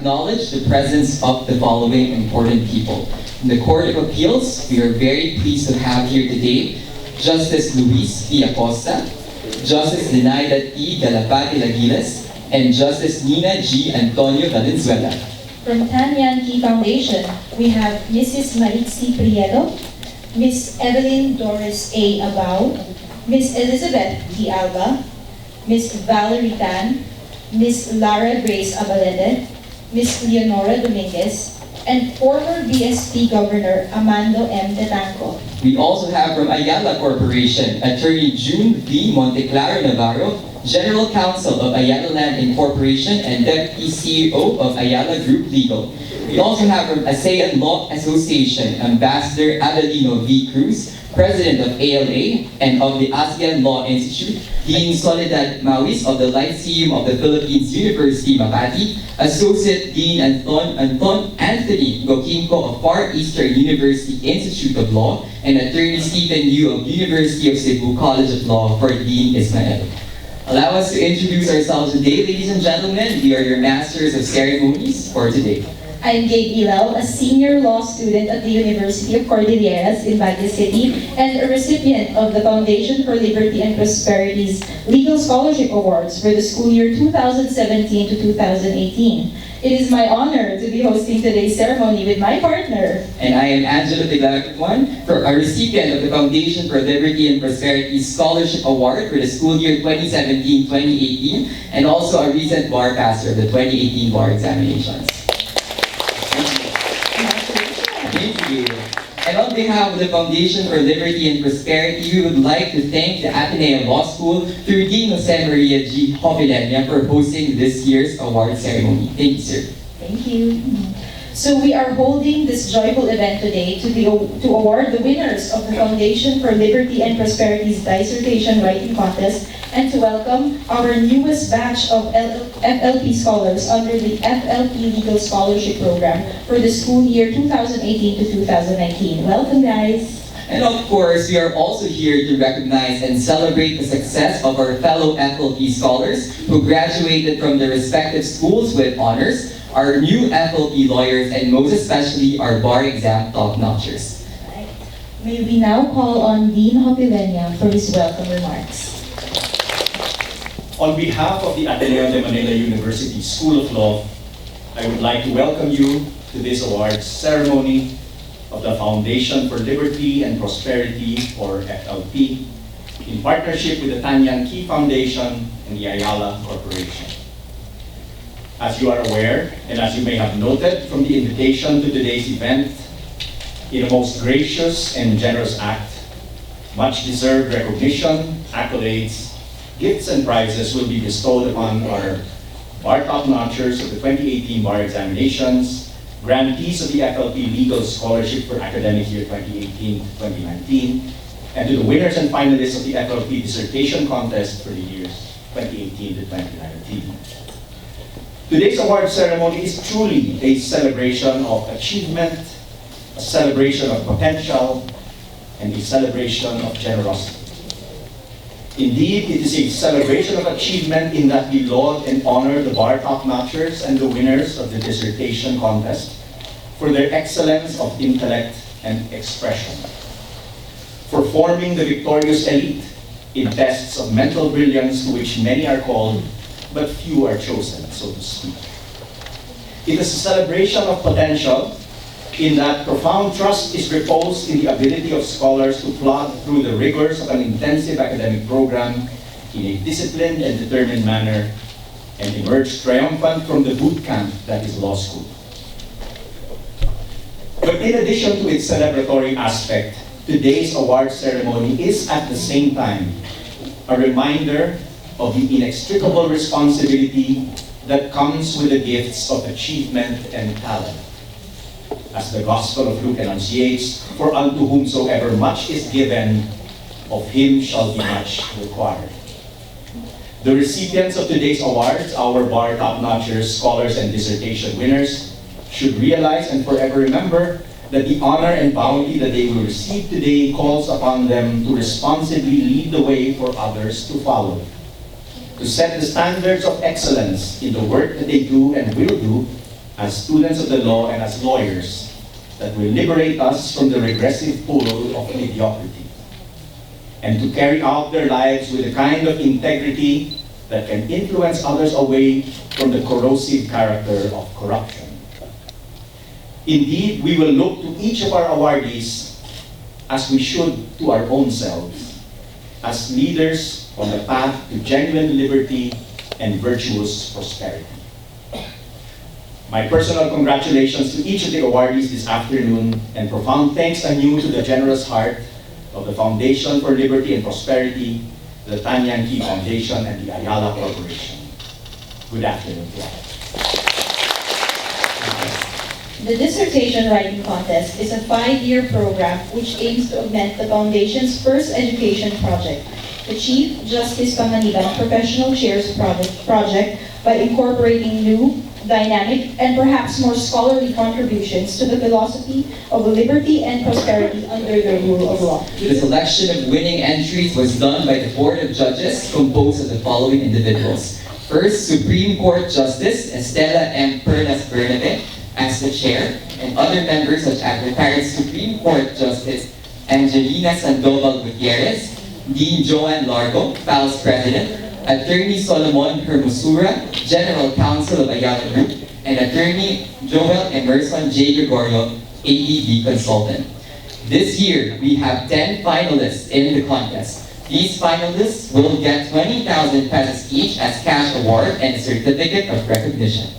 acknowledge the presence of the following important people. In the Court of Appeals, we are very pleased to have here today Justice Luis P. Acosta, Justice Lenaida T. Galapati Lagiles, and Justice Nina G. Antonio Valenzuela. From Tan Yan Ki Foundation, we have Mrs. Maritzi Prieto, Ms. Evelyn Doris A. Abao, Ms. Elizabeth D. Alba, Ms. Valerie Tan, Ms. Lara Grace Abalete, Ms. Leonora Dominguez, and former BSP Governor Amando M. Tetanco. We also have from Ayala Corporation, Attorney June V. Monteclaro Navarro, General Counsel of Ayala Land Incorporation and Deputy CEO of Ayala Group Legal. We also have from ASEAN Law Association, Ambassador Adelino V. Cruz, President of ALA and of the ASEAN Law Institute, Dean Soledad Mawis of the Lyceum of the Philippines University, Makati, Associate Dean Anthony Gokinko of Far Eastern University Institute of Law, and Attorney Stephen Yu of University of Cebu College of Law for Dean Ismael. Allow us to introduce ourselves today, ladies and gentlemen. We are your Masters of Ceremonies for today. I'm Gabe Ilaw, a senior law student at the University of Cordilleras in Baguio City and a recipient of the Foundation for Liberty and Prosperity's Legal Scholarship Awards for the school year 2017 to 2018. It is my honor to be hosting today's ceremony with my partner. And I am Angela Tiglacuan, a recipient of the Foundation for Liberty and Prosperity's Scholarship Award for the school year 2017-2018 and also a recent bar passer of the 2018 bar examinations. Thank you. And on behalf of the Foundation for Liberty and Prosperity, we would like to thank the Ateneo Law School through Dean Jose Maria G. Hovilenia for hosting this year's award ceremony. Thank you, sir. Thank you. So we are holding this joyful event today to award the winners of the Foundation for Liberty and Prosperity's dissertation writing contest and to welcome our newest batch of FLP scholars under the FLP Legal Scholarship Program for the school year 2018 to 2019. Welcome, guys. And of course, we are also here to recognize and celebrate the success of our fellow FLP scholars who graduated from their respective schools with honors, our new FLP lawyers, and most especially our bar exam top-notchers. Right. May we now call on Dean Hovilenia for his welcome remarks. On behalf of the Ateneo de Manila University School of Law, I would like to welcome you to this awards ceremony of the Foundation for Liberty and Prosperity, or FLP, in partnership with the Tan Yan Ki Foundation and the Ayala Corporation. As you are aware, and as you may have noted from the invitation to today's event, in a most gracious and generous act, much-deserved recognition, accolades, gifts and prizes will be bestowed upon our bar top-notchers of the 2018 bar examinations, grantees of the FLP Legal Scholarship for academic year 2018-2019, and to the winners and finalists of the FLP Dissertation Contest for the years 2018 to 2019. Today's award ceremony is truly a celebration of achievement, a celebration of potential, and a celebration of generosity. Indeed, it is a celebration of achievement in that we laud and honor the bar top-notchers and the winners of the dissertation contest for their excellence of intellect and expression, for forming the victorious elite in tests of mental brilliance to which many are called, but few are chosen, so to speak. It is a celebration of potential in that profound trust is reposed in the ability of scholars to plod through the rigors of an intensive academic program in a disciplined and determined manner and emerge triumphant from the boot camp that is law school. But in addition to its celebratory aspect, today's award ceremony is at the same time a reminder of the inextricable responsibility that comes with the gifts of achievement and talent. As the Gospel of Luke enunciates, for unto whomsoever much is given, of him shall be much required. The recipients of today's awards, our bar top-notchers, scholars, and dissertation winners, should realize and forever remember that the honor and bounty that they will receive today calls upon them to responsibly lead the way for others to follow, to set the standards of excellence in the work that they do and will do, as students of the law and as lawyers that will liberate us from the regressive pull of mediocrity, and to carry out their lives with a kind of integrity that can influence others away from the corrosive character of corruption. Indeed, we will look to each of our awardees as we should to our own selves, as leaders on the path to genuine liberty and virtuous prosperity. My personal congratulations to each of the awardees this afternoon, and profound thanks anew to the generous heart of the Foundation for Liberty and Prosperity, the Tanyan Key Foundation, and the Ayala Corporation. Good afternoon to all. The dissertation writing contest is a 5-year program which aims to augment the Foundation's first education project, the Chief Justice Panganiban Professional Chairs project, by incorporating new, dynamic, and perhaps more scholarly contributions to the philosophy of liberty and prosperity under the rule of law. The selection of winning entries was done by the Board of Judges, composed of the following individuals. First, Supreme Court Justice Estela M. Perlas Bernabe as the chair, and other members such as retired Supreme Court Justice Angelina Sandoval Gutierrez, Dean Joanne Largo, FAL's President, Attorney Solomon Hermosura, General Counsel of Ayala Group, and Attorney Joel Emerson J. Gregorio, ADB Consultant. This year, we have 10 finalists in the contest. These finalists will get 20,000 pesos each as cash award and a certificate of recognition.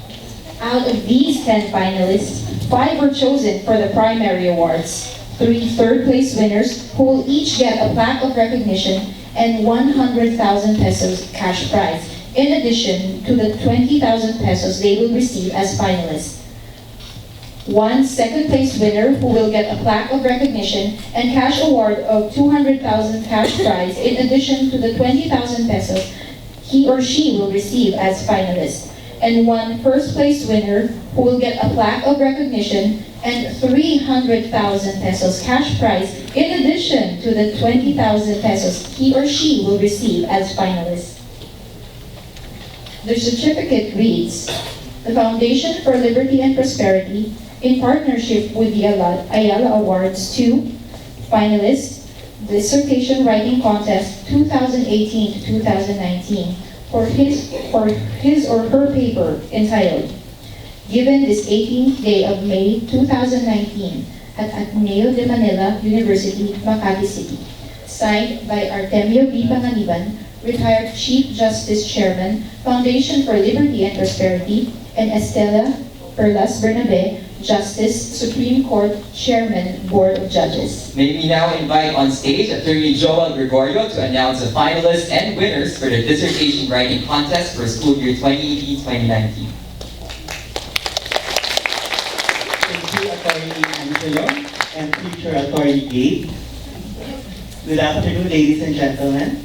Out of these 10 finalists, 5 were chosen for the primary awards. 3 third-place winners who will each get a plaque of recognition and 100,000 pesos cash prize, in addition to the 20,000 pesos they will receive as finalists. 1 second-place winner who will get a plaque of recognition and cash award of 200,000 cash prize, in addition to the 20,000 pesos he or she will receive as finalist. And 1 first-place winner who will get a plaque of recognition and 300,000 pesos cash prize, in addition to the 20,000 pesos he or she will receive as finalist. The certificate reads, the Foundation for Liberty and Prosperity, in partnership with the Ayala Awards to finalists, Dissertation Writing Contest 2018 to 2019, for his or her paper entitled, given this 18th day of May 2019 at Ateneo de Manila University, Makati City. Signed by Ateneo V. Panganiban, retired Chief Justice Chairman, Foundation for Liberty and Prosperity, and Estela Perlas Bernabe, Justice, Supreme Court Chairman, Board of Judges. May we now invite on stage Attorney Joel Gregorio to announce the finalists and winners for the dissertation writing contest for school year 2018-2019. Thank you, Attorney Angelo and future Attorney Gabe. Good afternoon, ladies and gentlemen.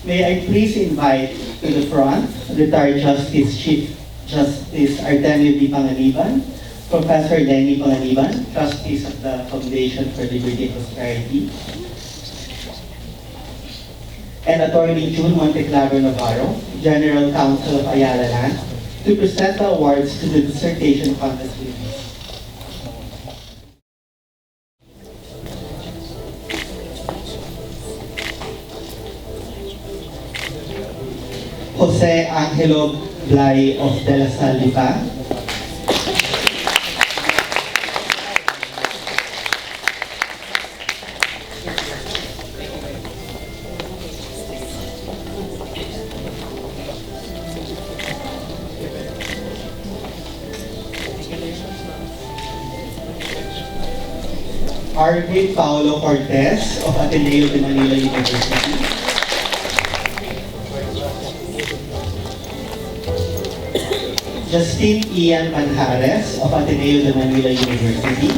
May I please invite to the front retired Justice Chief Justice Ateneo V. Panganiban, Professor Lenny Panganiban, Trustees of the Foundation for Liberty and Prosperity, and Attorney June Monteclaro Navarro, General Counsel of Ayala Land, to present the awards to the dissertation contest winners. Jose Angelo Blay of De La Salle Lipa, Arvin Paulo Cortez of Ateneo de Manila University, Justine Ian Manjares of Ateneo de Manila University,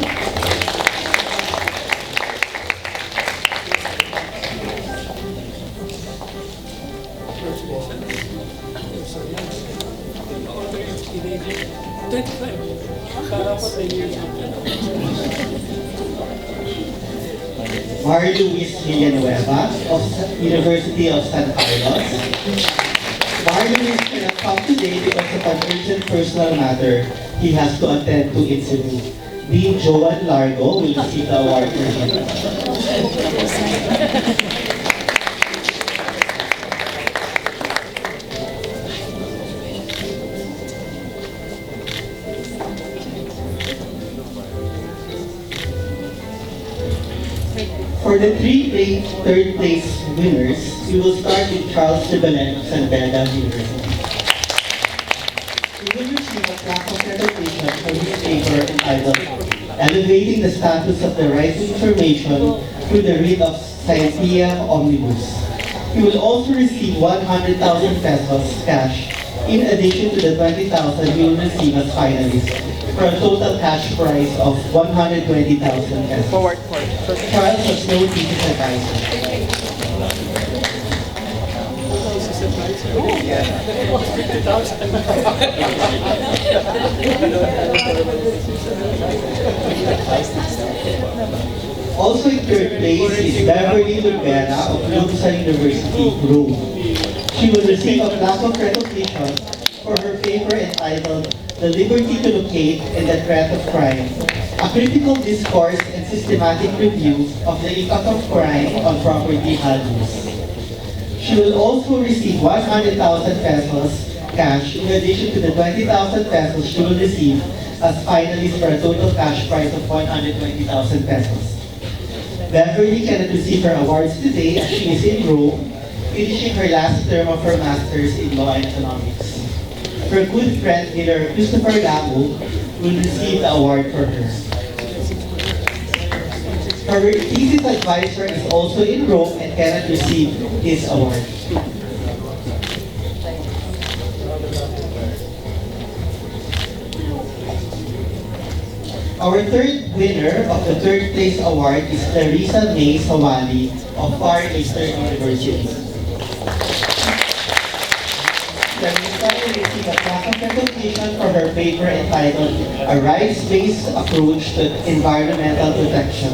Marie Luis Villanueva of University of San Carlos. Marie Luis cannot come today because of an urgent personal matter, he has to attend to in Cebu. Dean Joan Largo will receive the award for him. For the third place winners, we will start with Charles de Belen of San Beda University. He will receive a plaque of recognition for his paper entitled Elevating the Status of the Right to Information through the Writ of Scientia Omnibus. He will also receive 100,000 pesos cash in addition to the 20,000 he will receive as finalist, for a total cash prize of 120,000 pesos. Charles has no thesis advisor. Also in third place is Beverly Rivera of Lumsa University, Rome. She will receive a plaque of recognition for her paper entitled The Liberty to Locate and the Threat of Crime, a critical discourse and systematic review of the impact of crime on property values. She will also receive 100,000 pesos cash in addition to the 20,000 pesos she will receive as finalist for a total cash prize of 120,000 pesos. Beverly cannot receive her awards today as she is in Rome, finishing her last term of her Master's in Law and Economics. Her good friend, leader Christopher Lamu, will receive the award for her. Her thesis advisor is also in Rome and cannot receive his award. Our third winner of the third place award is Clarissa May Sawali of Far Eastern University. Clarissa will receive a plaque of recognition for her paper entitled A Rights-Based Approach to Environmental Protection,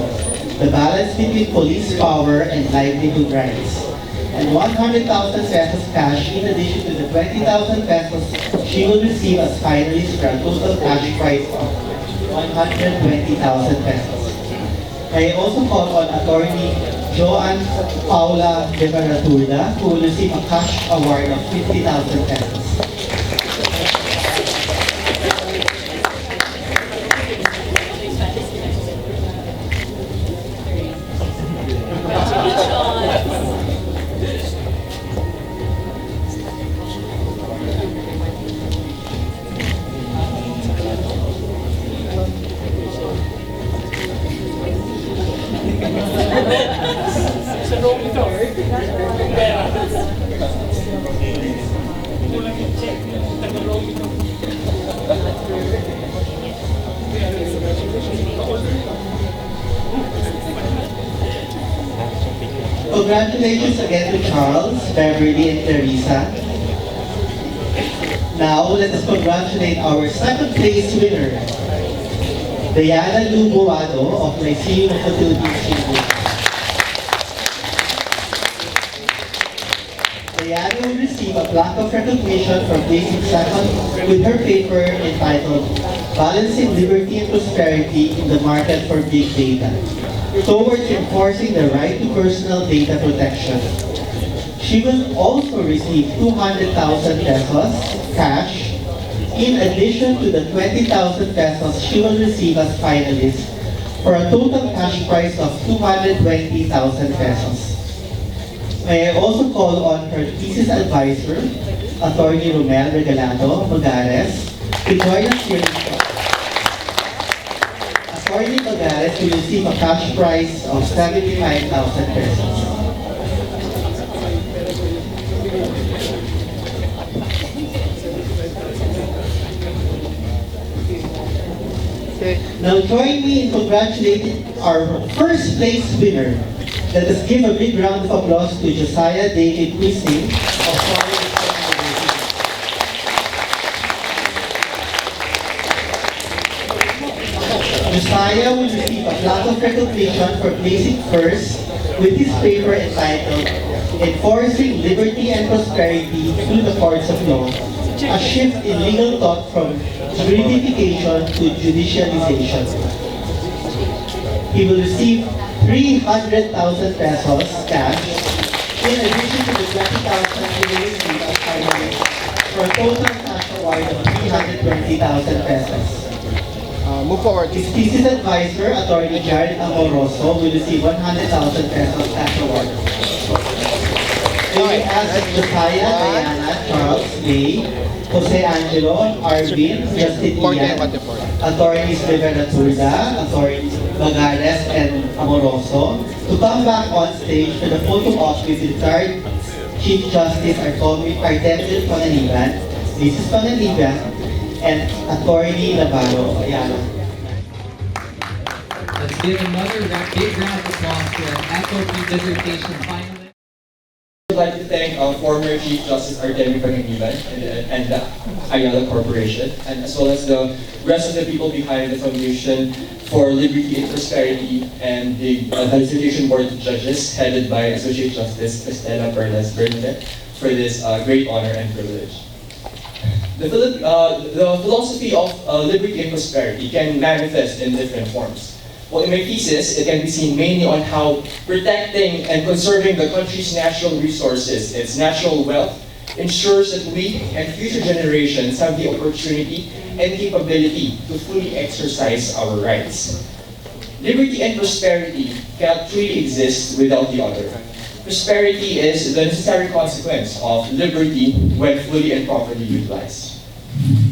the Balance Between Police Power and Livelihood Rights, and 100,000 pesos cash in addition to the 20,000 pesos she will receive as finalist for a total cash prize of 120,000 pesos. I also call on Attorney Joan Paula de Barraturda, who will receive a cash award of 50,000 pesos. Congratulations again to Charles, Beverly, and Clarissa. Now, let us congratulate our second place winner, Diana Lubuado of Lyceum of the Philippines. Diana will receive a plaque of recognition for placing second with her paper entitled Balancing Liberty and Prosperity in the Market for Big Data, towards enforcing the right to personal data protection. She will also receive 200,000 pesos cash in addition to the 20,000 pesos she will receive as finalist for a total cash prize of 220,000 pesos. May I also call on her thesis advisor, Attorney Romel Regalado Magares, to join us here. Attorney Magares will receive a cash prize of 75,000 pesos. Now join me in congratulating our first place winner. Let us give a big round of applause to Josiah David Quising of Florida State University. Josiah will receive a plaque of recognition for placing first with his paper entitled Enforcing Liberty and Prosperity Through the Courts of Law, a shift in legal thought from juridification to judicialization. He will receive 300,000 pesos cash in addition to the 20,000 he will receive as finalist for a total cash award of 320,000 pesos. Move forward. His thesis advisor, Attorney Jared Amoroso, will receive 100,000 pesos cash award. They will ask Josiah, Diana, Charles, May, Jose Angelo, Arvin, Justin Ian, Attorneys Rivera Turda, Attorney Bagares, and Amoroso to come back on stage for the photo op with retired Chief Justice Artemio Panganiban, Mrs. Panganiban, and Attorney Navarro Ayala. Let's give another big round of applause to our FLP dissertation finalist. I would like to thank former Chief Justice Artemio Panganiban and the Ayala Corporation, and as well as the rest of the people behind the Foundation for Liberty and Prosperity and the Dissertation Board of Judges, headed by Associate Justice Estela Perlas Bernadette, for this great honor and privilege. The philosophy of liberty and prosperity can manifest in different forms. Well, in my thesis, it can be seen mainly on how protecting and conserving the country's natural resources, its natural wealth, ensures that we and future generations have the opportunity and capability to fully exercise our rights. Liberty and prosperity cannot truly exist without the other. Prosperity is the necessary consequence of liberty when fully and properly utilized.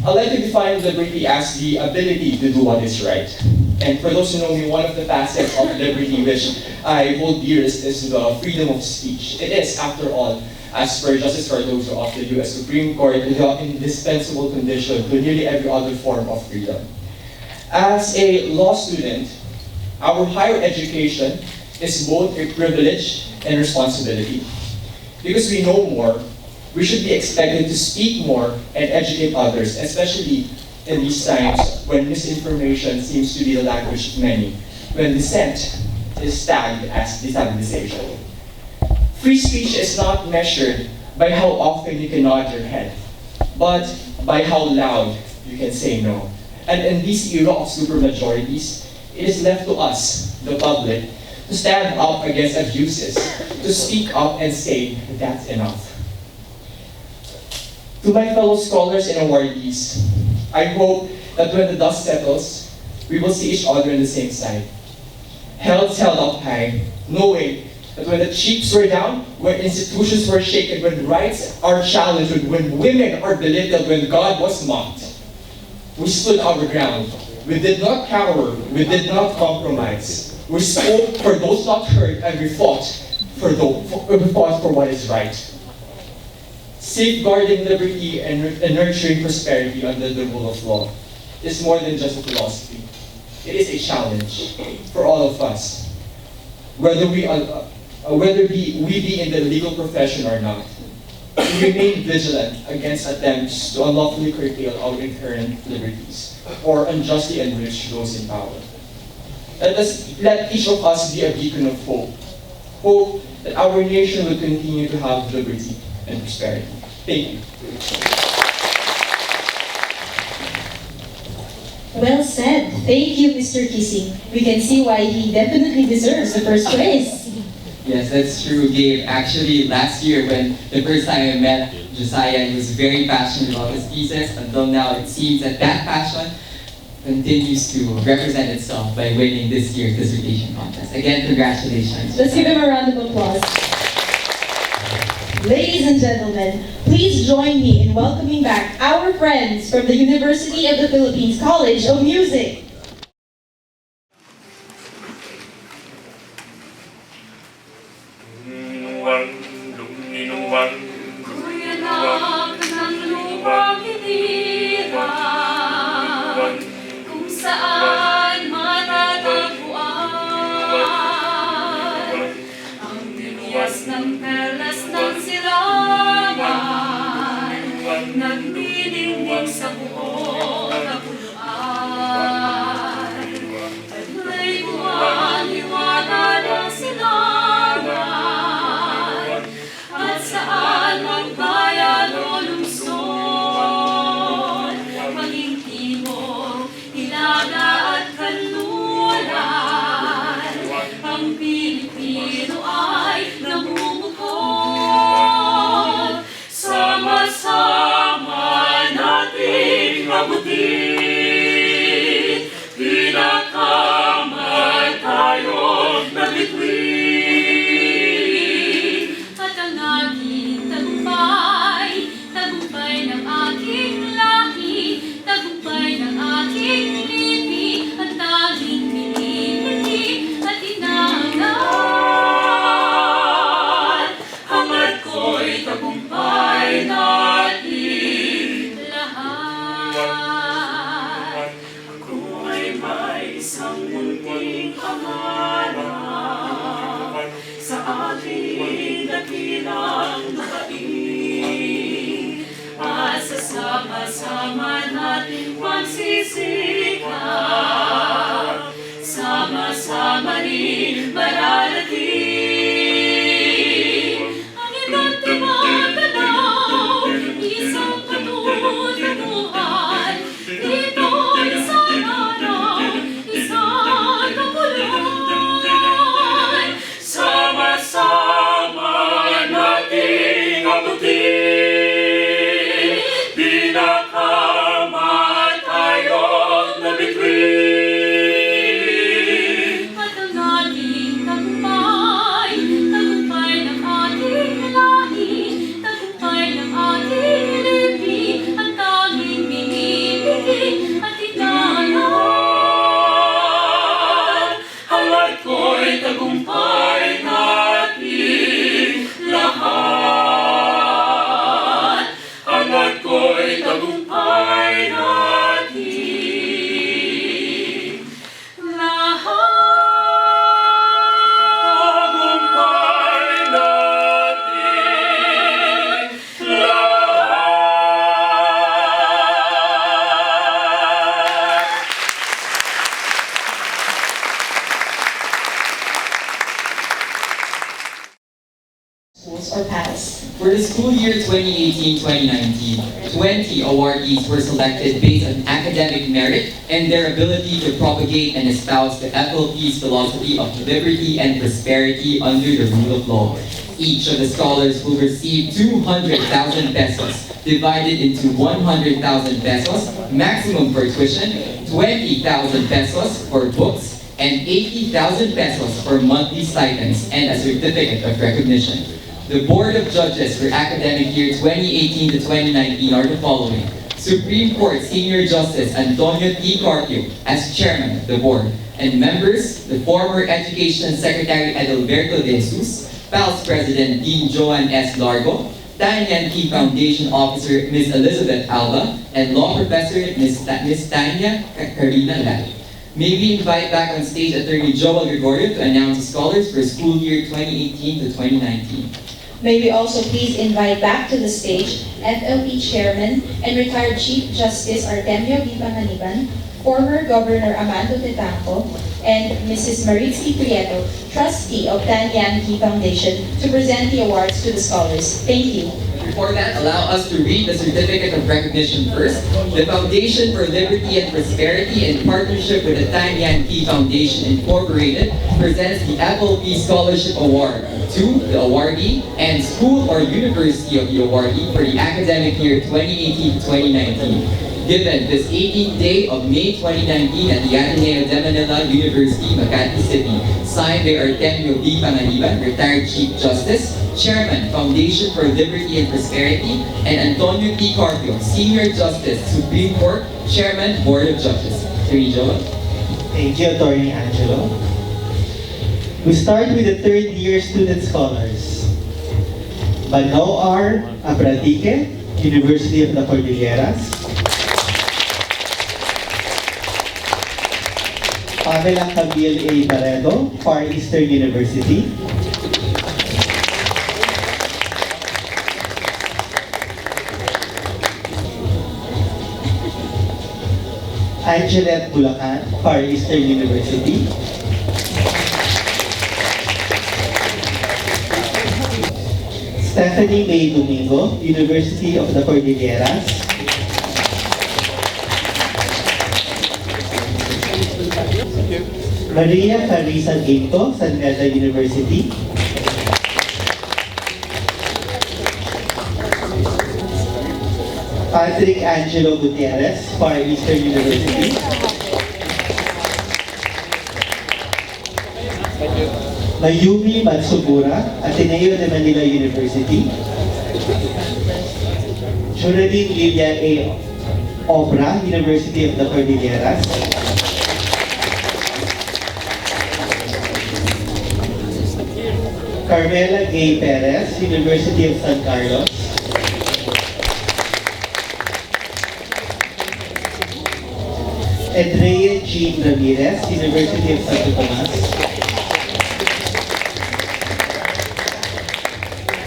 I'd like to define liberty as the ability to do what is right. And for those who know me, one of the facets of liberty which I hold dearest is the freedom of speech. It is, after all, as per Justice Cardozo of the U.S. Supreme Court, the indispensable condition to nearly every other form of freedom. As a law student, our higher education is both a privilege and responsibility. Because we know more, we should be expected to speak more and educate others, especially in these times when misinformation seems to be the language of many, when dissent is tagged as destabilization. Free speech is not measured by how often you can nod your head, but by how loud you can say no. And in this era of supermajorities, it is left to us, the public, to stand up against abuses, to speak up and say that's enough. To my fellow scholars and awardees, I hope that when the dust settles, we will see each other on the same side. Heads held up high, knowing that when the chiefs were down, when institutions were shaken, when rights are challenged, when women are belittled, when God was mocked, we stood our ground. We did not cower, we did not compromise. We spoke for those not heard, and we fought for what is right. Safeguarding liberty and nurturing prosperity under the rule of law is more than just a philosophy. It is a challenge for all of us, whether we be in the legal profession or not. We remain vigilant against attempts to unlawfully curtail our inherent liberties or unjustly enrich those in power. Let each of us be a beacon of hope. Hope that our nation will continue to have liberty and prosperity. Thank you. Well said. Thank you, Mr. Kissing. We can see why he definitely deserves the first place. Yes, that's true, Gabe. Actually, last year when the first time I met Josiah, he was very passionate about his thesis. Until now, it seems that that passion continues to represent itself by winning this year's dissertation contest. Again, congratulations. Let's give him a round of applause. Ladies and gentlemen, please join me in welcoming back our friends from the University of the Philippines College of Music. Kung saan matatagpuan ang bigyas ng perlas ng silangan, nagdidingding sa buong kapuluan. At may buwan, liwana ng silangan, at saan magbayalo abutin, pinakamatayong na bituin. At ang aking tagumpay, tagumpay ng aking lahi, tagumpay ng aking lipi, ang tanging pinipili at inaangat. Hangad ko'y tagumpay natin lahat. Ako ay may isang munting pangarap sa ating dakilang lupain. At sasama-sama natin magsisikap, sama-sama rin mararating ang iba't ibang galaw, isang patutunguhan. Dito isang araw, isang kapuluan. Sama-sama nating abutin, pinakamatayong na bituin. At ang ating tagumpay, tagumpay ng ating lahi, tagumpay ng ating lipi, ang tanging binibigay at inaangat. Hangad ko'y tagumpay natin lahat. Hangad ko'y tagumpay natin lahat. Tagumpay natin lahat. Schools or PAS. For the school year 2018-2019, 20 awardees were selected based on academic merit and their ability to propagate and espouse the FLP's philosophy of liberty and prosperity under the rule of law. Each of the scholars will receive 200,000 pesos, divided into 100,000 pesos, maximum for tuition, 20,000 pesos for books, and 80,000 pesos for monthly stipends and a certificate of recognition. The Board of Judges for academic year 2018 to 2019 are the following. Supreme Court Senior Justice Antonio T. Carpio as Chairman of the Board, and members, the former Education Secretary Adalberto De Jesus, PALS President Dean Joan S. Largo, Tanyan Key Foundation Officer Ms. Elizabeth Alba, and Law Professor Ms. Tanya Karina Lai. May we invite back on stage Attorney Joel Gregorio to announce the scholars for school year 2018 to 2019. May we also please invite back to the stage FLP Chairman and retired Chief Justice Ateneo V. Panganiban, former Governor Amando Tetanco, and Mrs. Maritzi Prieto, Trustee of Tanyan Key Foundation, to present the awards to the scholars. Thank you. Before that, allow us to read the certificate of recognition first. The Foundation for Liberty and Prosperity, in partnership with the Tanyan Key Foundation Incorporated, presents the FLP Scholarship Award to the awardee and school or university of the awardee for the academic year 2018 to 2019. Given this 18th day of May 2019 at the Ateneo de Manila University, Makati City, signed by Ateneo V. Panganiban, retired Chief Justice, Chairman, Foundation for Liberty and Prosperity, and Antonio T. Carpio, Senior Justice, Supreme Court, Chairman, Board of Judges. Attorney Joel. Thank you, Attorney Angelo. We start with the third year student scholars. Banao R. Abradike, University of the Cordilleras. Pamela Camille A. Barredo, Far Eastern University. Angelette Bulacan, Far Eastern University. Stephanie May Domingo, University of the Cordilleras. Maria Carissa Ginto, San Meda University. Patrick Angelo Gutierrez, Far Eastern University. Mayumi Matsubura, Ateneo de Manila University. Juradine Lilia A. Obra, University of the Cordilleras. Carmela Gay Perez, University of San Carlos. Edrea Jean Ramirez, University of Santo Tomas.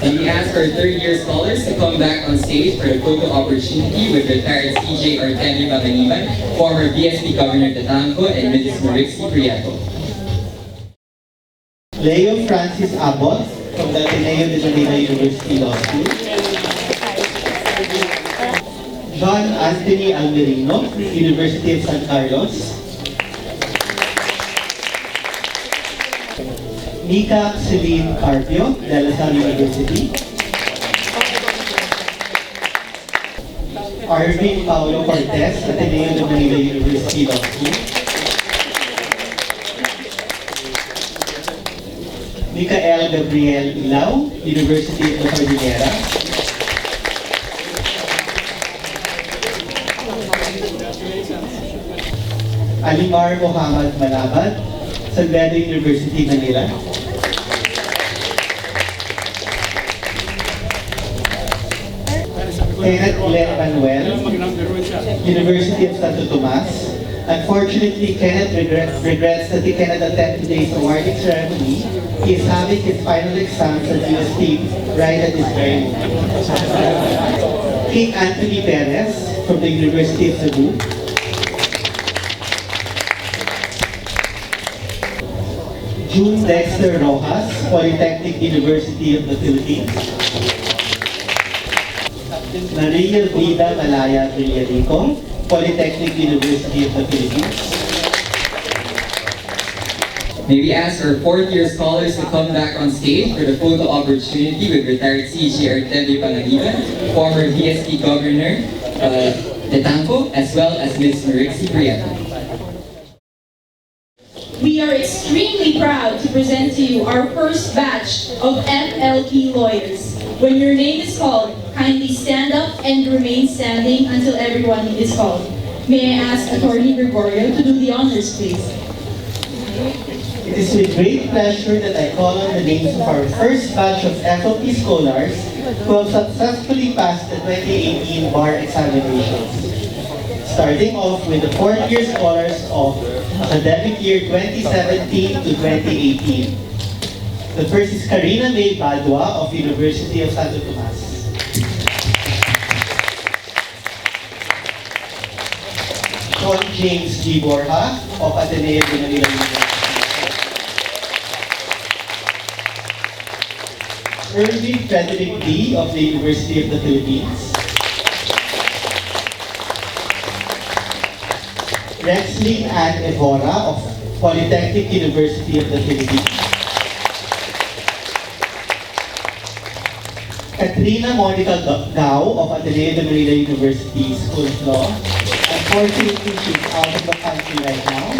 And we ask our third-year scholars to come back on stage for a photo opportunity with retired CJ Artemio Pangaliban, former BSP Governor Tatanco, and Mrs. Marixie Prieto. Leo Francis Abbott from the Ateneo de Manila University Law School. John Anthony Almerino, University of San Carlos. Mika Celine Carpio, De La Salle University. Arvin Paulo Cortez, Ateneo de Manila University Law School. Micael Gabriel Ilao, University of the Cordilleras. Alimar Muhammad Malabad, San Beda University, Manila. Kenneth Glenn Manuel, University of Santo Tomas. Unfortunately, Kenneth regrets that he cannot attend today's awarding ceremony. He is having his final exams at UST right at this very moment. King Anthony Perez from the University of Cebu. June Dexter Rojas, Polytechnic University of the Philippines. Maria Vida Malaya Villarico, Polytechnic University of the Philippines. May we ask our fourth-year scholars to come back on stage for the photo opportunity with retired CJ Artemio Pangaliban, former BSP Governor Tatanco, as well as Ms. Marixie Prieto. We are extremely proud to present to you our first batch of FLP lawyers. When your name is called, kindly stand up and remain standing until everyone is called. May I ask Attorney Gregorio to do the honors, please? It is with great pleasure that I call on the names of our first batch of FLP scholars who have successfully passed the 2018 bar examinations. Starting off with the fourth-year scholars of academic year 2017 to 2018. The first is Karina May Badua of University of Santo Tomas. Sean James G. Borja of Ateneo de Manila University. Irving Frederick D. of the University of the Philippines. Rexlyn Ann Evora of Polytechnic University of the Philippines. Katrina Monica Gao of Ateneo de Manila University School of Law. Unfortunately, she's out of the country right now.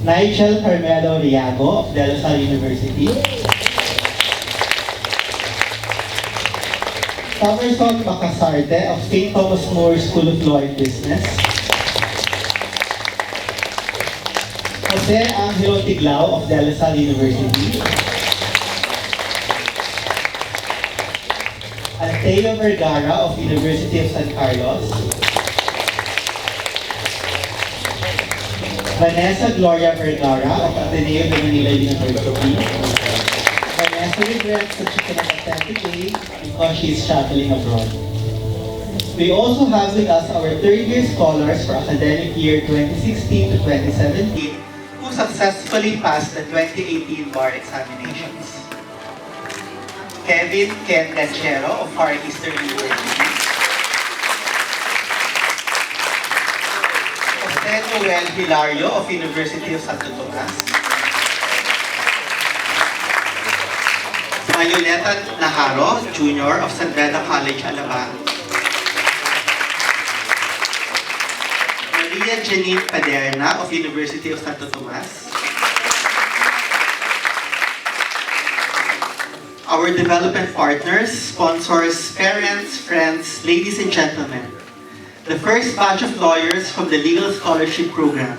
Nigel Carmelo Riago of De La Salle University. Summerson Macasarte of St. Thomas More School of Law and Business. Jose Angelo Tiglao of De La Salle University. Ateneo Vergara of University of San Carlos. Vanessa Gloria Vergara of Ateneo de Manila University. Vanessa regrets that she cannot attend today because she is traveling abroad. We also have with us our third-year scholars for academic year 2016 to 2017 who successfully passed the 2018 bar examinations. Kevin Ken Ganchero of Far Eastern University. Jose Noel Hilario of University of Santo Tomas. Mayuleta Naharo, Jr. of San Beda College, Alabang. Maria Janine Paderna of University of Santo Tomas. Our development partners, sponsors, parents, friends, ladies and gentlemen, the first batch of lawyers from the Legal Scholarship Program.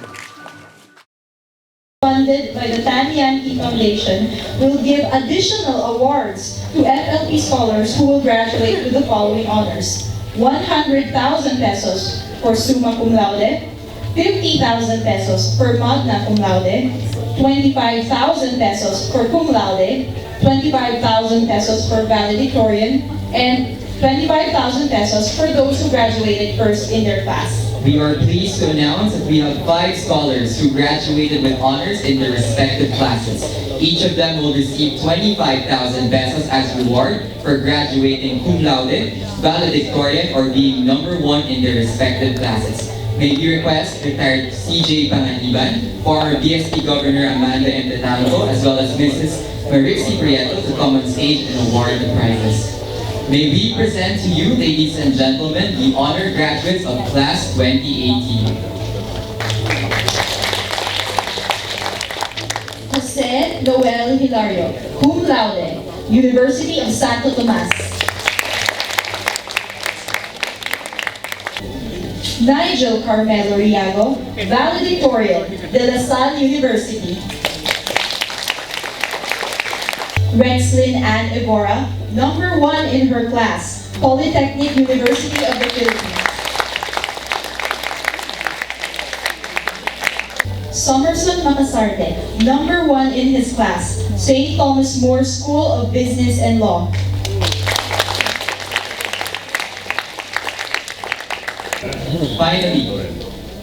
Funded by the Tanian Foundation, will give additional awards to FLP scholars who will graduate with the following honors: 100,000 pesos for summa cum laude, 50,000 pesos for magna cum laude, 25,000 pesos for cum laude, 25,000 pesos for valedictorian, and 25,000 pesos for those who graduated first in their class. We are pleased to announce that we have 5 scholars who graduated with honors in their respective classes. Each of them will receive 25,000 pesos as reward for graduating cum laude, valedictorian, or being number 1 in their respective classes. May we request retired CJ Panganiban, former BSP Governor Amanda M. Tatango, as well as Mrs. Marixie Prieto to come on stage and award the prizes. May we present to you, ladies and gentlemen, the honored graduates of Class 2018. Jose Noel Hilario, cum laude, University of Santo Tomas. Nigel Carmelo Riago, valedictorian, De La Salle University. Rexlyn Ann Evora, number 1 in her class, Polytechnic University of the Philippines. Somerson Makasarte, number 1 in his class, St. Thomas More School of Business and Law. Finally,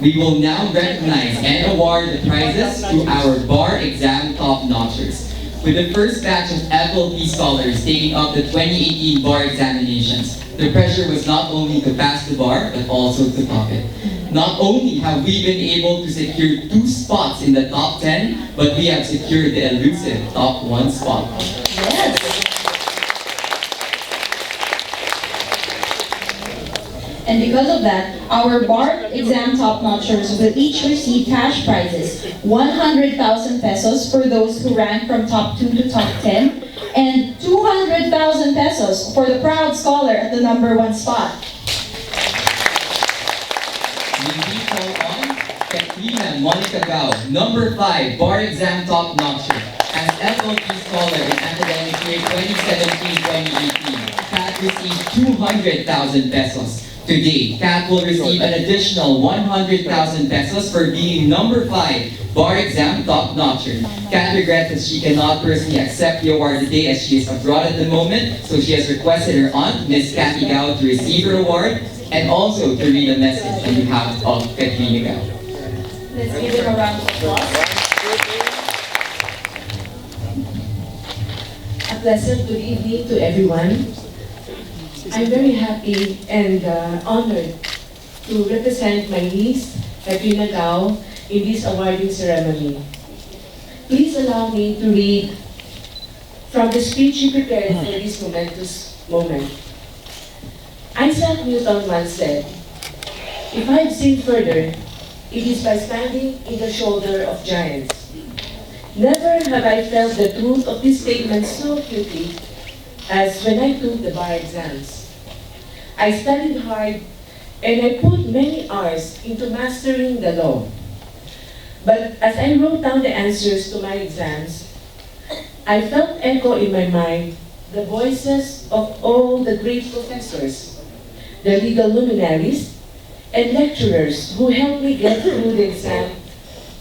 we will now recognize and award the prizes to our bar exam top-notchers. With the first batch of FLP scholars taking up the 2018 bar examinations, the pressure was not only to pass the bar, but also to top it. Not only have we been able to secure 2 spots in the top 10, but we have secured the elusive top 1 spot. Yes. And because of that, our bar exam top-notchers will each receive cash prizes, 100,000 pesos for those who rank from top 2 to top 10, and 200,000 pesos for the proud scholar at the number 1 spot. May we call on Katrina Monica Gao, number 5, bar exam top-notcher, as FLP scholar in academic year 2017-2018. Kat received 200,000 pesos. Today, Kat will receive an additional 100,000 pesos for being number 5 bar exam top-notcher. Kat regrets that she cannot personally accept the award today as she is abroad at the moment, so she has requested her aunt, Miss Kathy Gao, to receive her award and also to read a message on behalf of Katrina Gao. Let's give them a round of applause. A pleasant good evening to everyone. I'm very happy and honored to represent my niece, Katrina Gao, in this awarding ceremony. Please allow me to read from the speech she prepared for this momentous moment. Isaac Newton once said, "If I've seen further, it is by standing in the shoulder of giants." Never have I felt the truth of this statement so acutely as when I took the bar exams. I studied hard and I put many hours into mastering the law. But as I wrote down the answers to my exams, I felt echo in my mind the voices of all the great professors, the legal luminaries, and lecturers who helped me get through the exam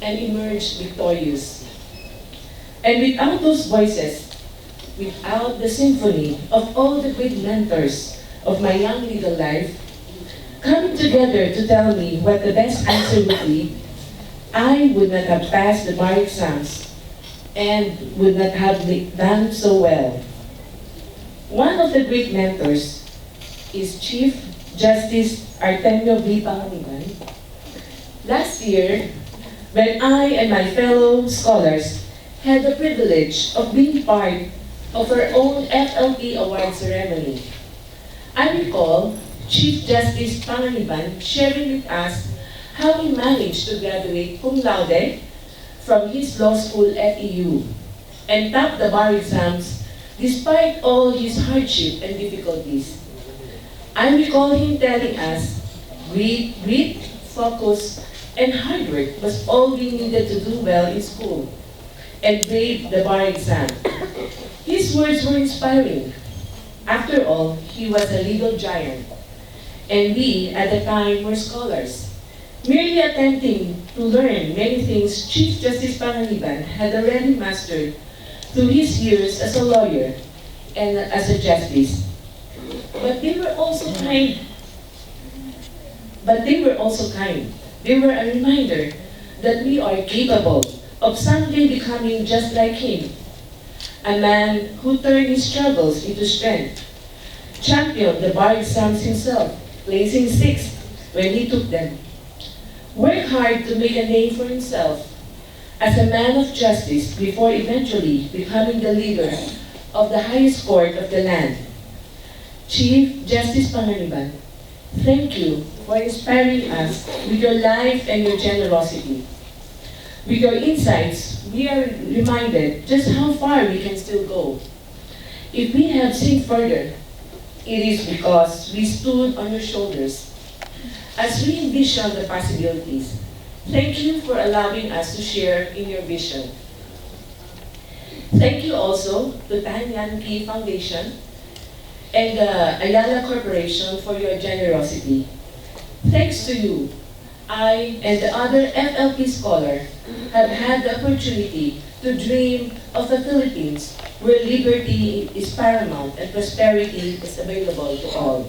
and emerge victorious. And without those voices, without the symphony of all the great mentors of my young legal life, coming together to tell me what the best answer would be, I would not have passed the bar exams and would not have done so well. One of the great mentors is Chief Justice Ateneo V. Panganiban. Last year, when I and my fellow scholars had the privilege of being part of our own FLP Awards Ceremony, I recall Chief Justice Panganiban sharing with us how he managed to graduate cum laude from his law school at EU and top the bar exams despite all his hardship and difficulties. I recall him telling us, grit, focus, and hard work was all we needed to do well in school and brave the bar exam. His words were inspiring. After all, he was a legal giant, and we, at the time, were scholars, merely attempting to learn many things Chief Justice Panganiban had already mastered through his years as a lawyer and as a justice. But they were also kind. They were a reminder that we are capable of someday becoming just like him. A man who turned his struggles into strength, championed the bar exams himself, placing sixth when he took them. Worked hard to make a name for himself as a man of justice before eventually becoming the leader of the highest court of the land. Chief Justice Panganiban, thank you for inspiring us with your life and your generosity. With your insights, we are reminded just how far we can still go. If we have seen further, it is because we stood on your shoulders. As we envision the possibilities, thank you for allowing us to share in your vision. Thank you also to Tan Yan Ki Foundation and the Ayala Corporation for your generosity. Thanks to you, I and the other FLP scholars have had the opportunity to dream of a Philippines where liberty is paramount and prosperity is available to all.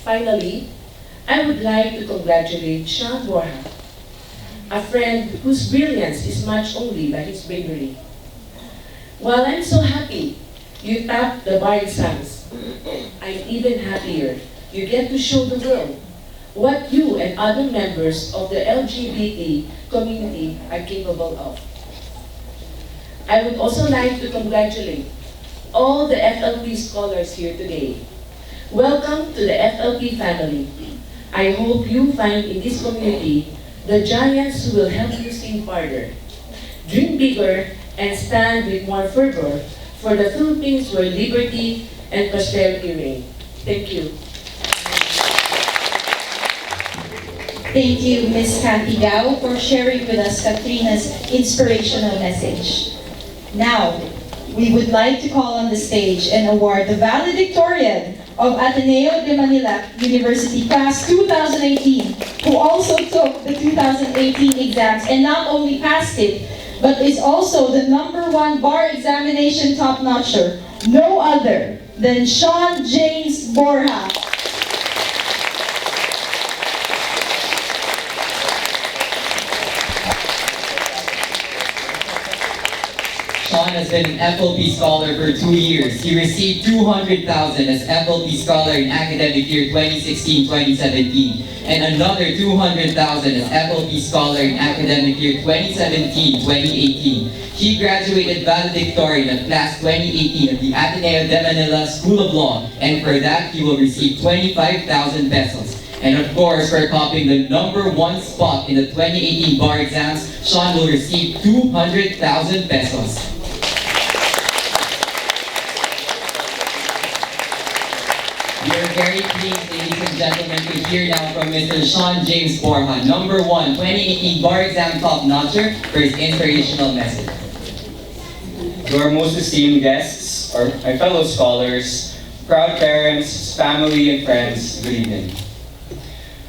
Finally, I would like to congratulate Sean Borja, a friend whose brilliance is matched only by his bravery. While I'm so happy you topped the bar exams, I'm even happier you get to show the world what you and other members of the LGBT community are capable of. I would also like to congratulate all the FLP scholars here today. Welcome to the FLP family. I hope you find in this community the giants who will help you see farther, dream bigger, and stand with more fervor for the Philippines where liberty and prosperity reign. Thank you. Thank you, Ms. Cathy Gao, for sharing with us Katrina's inspirational message. Now, we would like to call on the stage and award the valedictorian of Ateneo de Manila University Class 2018, who also took the 2018 exams and not only passed it, but is also the #1 bar examination top-notcher, no other than Sean James Borja. Sean has been an FLP scholar for 2 years. He received 200,000 as FLP scholar in academic year 2016-2017 and another 200,000 as FLP scholar in academic year 2017-2018. He graduated valedictorian of class 2018 of the Ateneo de Manila School of Law, and for that he will receive 25,000 pesos. And of course, for topping the #1 spot in the 2018 bar exams, Sean will receive 200,000 pesos. We are very pleased, ladies and gentlemen, to hear now from Mr. Sean James Borja, #1 2018 bar exam top-notcher, for his inspirational message. To our most esteemed guests, our my fellow scholars, proud parents, family, and friends, good evening.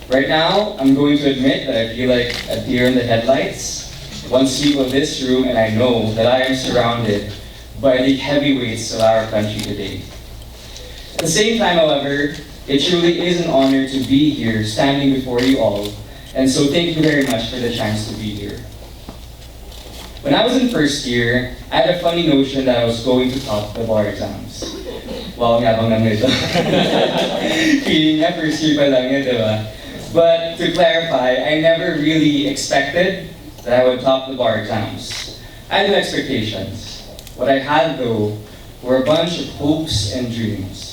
Right now, I'm going to admit that I feel like a deer in the headlights. One sweep of this room and I know that I am surrounded by the heavyweights of our country today. At the same time, however, it truly is an honor to be here standing before you all, and so thank you very much for the chance to be here. When I was in first year, I had a funny notion that I was going to top the bar exams. Wow, yabang naman ito. Feeling niya first year pa lang yan, diba? But to clarify, I never really expected that I would top the bar exams. I had no expectations. What I had, though, were a bunch of hopes and dreams.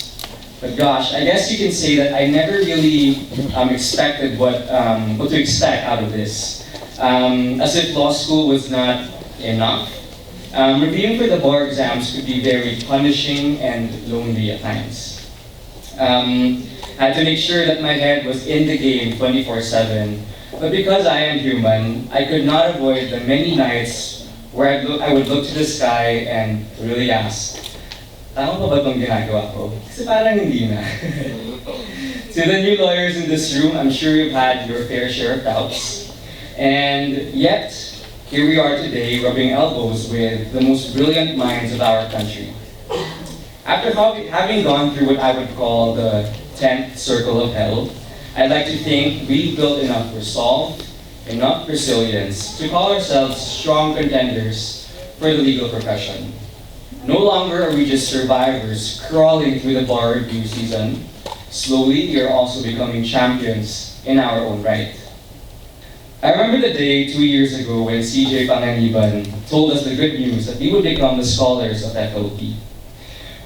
But gosh, I guess you can say that I never really expected what to expect out of this. As if law school was not enough. Reviewing for the bar exams could be very punishing and lonely at times. I had to make sure that my head was in the game 24/7. But because I am human, I could not avoid the many nights where I would look to the sky and really ask, tama pa ba itong ginagawa ko? Kasi parang hindi na. To the new lawyers in this room, I'm sure you've had your fair share of doubts. And yet, here we are today rubbing elbows with the most brilliant minds of our country. After having gone through what I would call the 10th circle of hell, I'd like to think we've built enough resolve, enough resilience to call ourselves strong contenders for the legal profession. No longer are we just survivors crawling through the bar review season. Slowly, we are also becoming champions in our own right. I remember the day 2 years ago when CJ Panganiban told us the good news that we would become the scholars of FLP.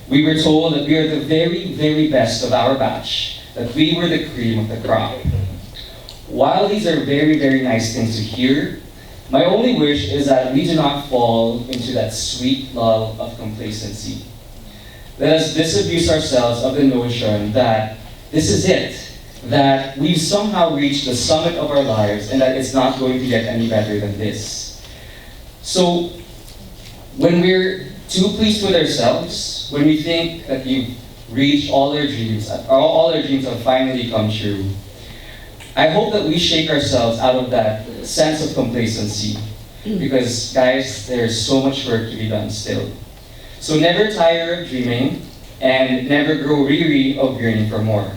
We were told that we are the very, very best of our batch, that we were the cream of the crop. While these are very, very nice things to hear, my only wish is that we do not fall into that sweet lull of complacency. Let us disabuse ourselves of the notion that this is it, that we've somehow reached the summit of our lives and that it's not going to get any better than this. So, when we're too pleased with ourselves, when we think that we've reached all our dreams have finally come true, I hope that we shake ourselves out of that sense of complacency. Because guys, there's so much work to be done still. So never tire of dreaming and never grow weary of yearning for more.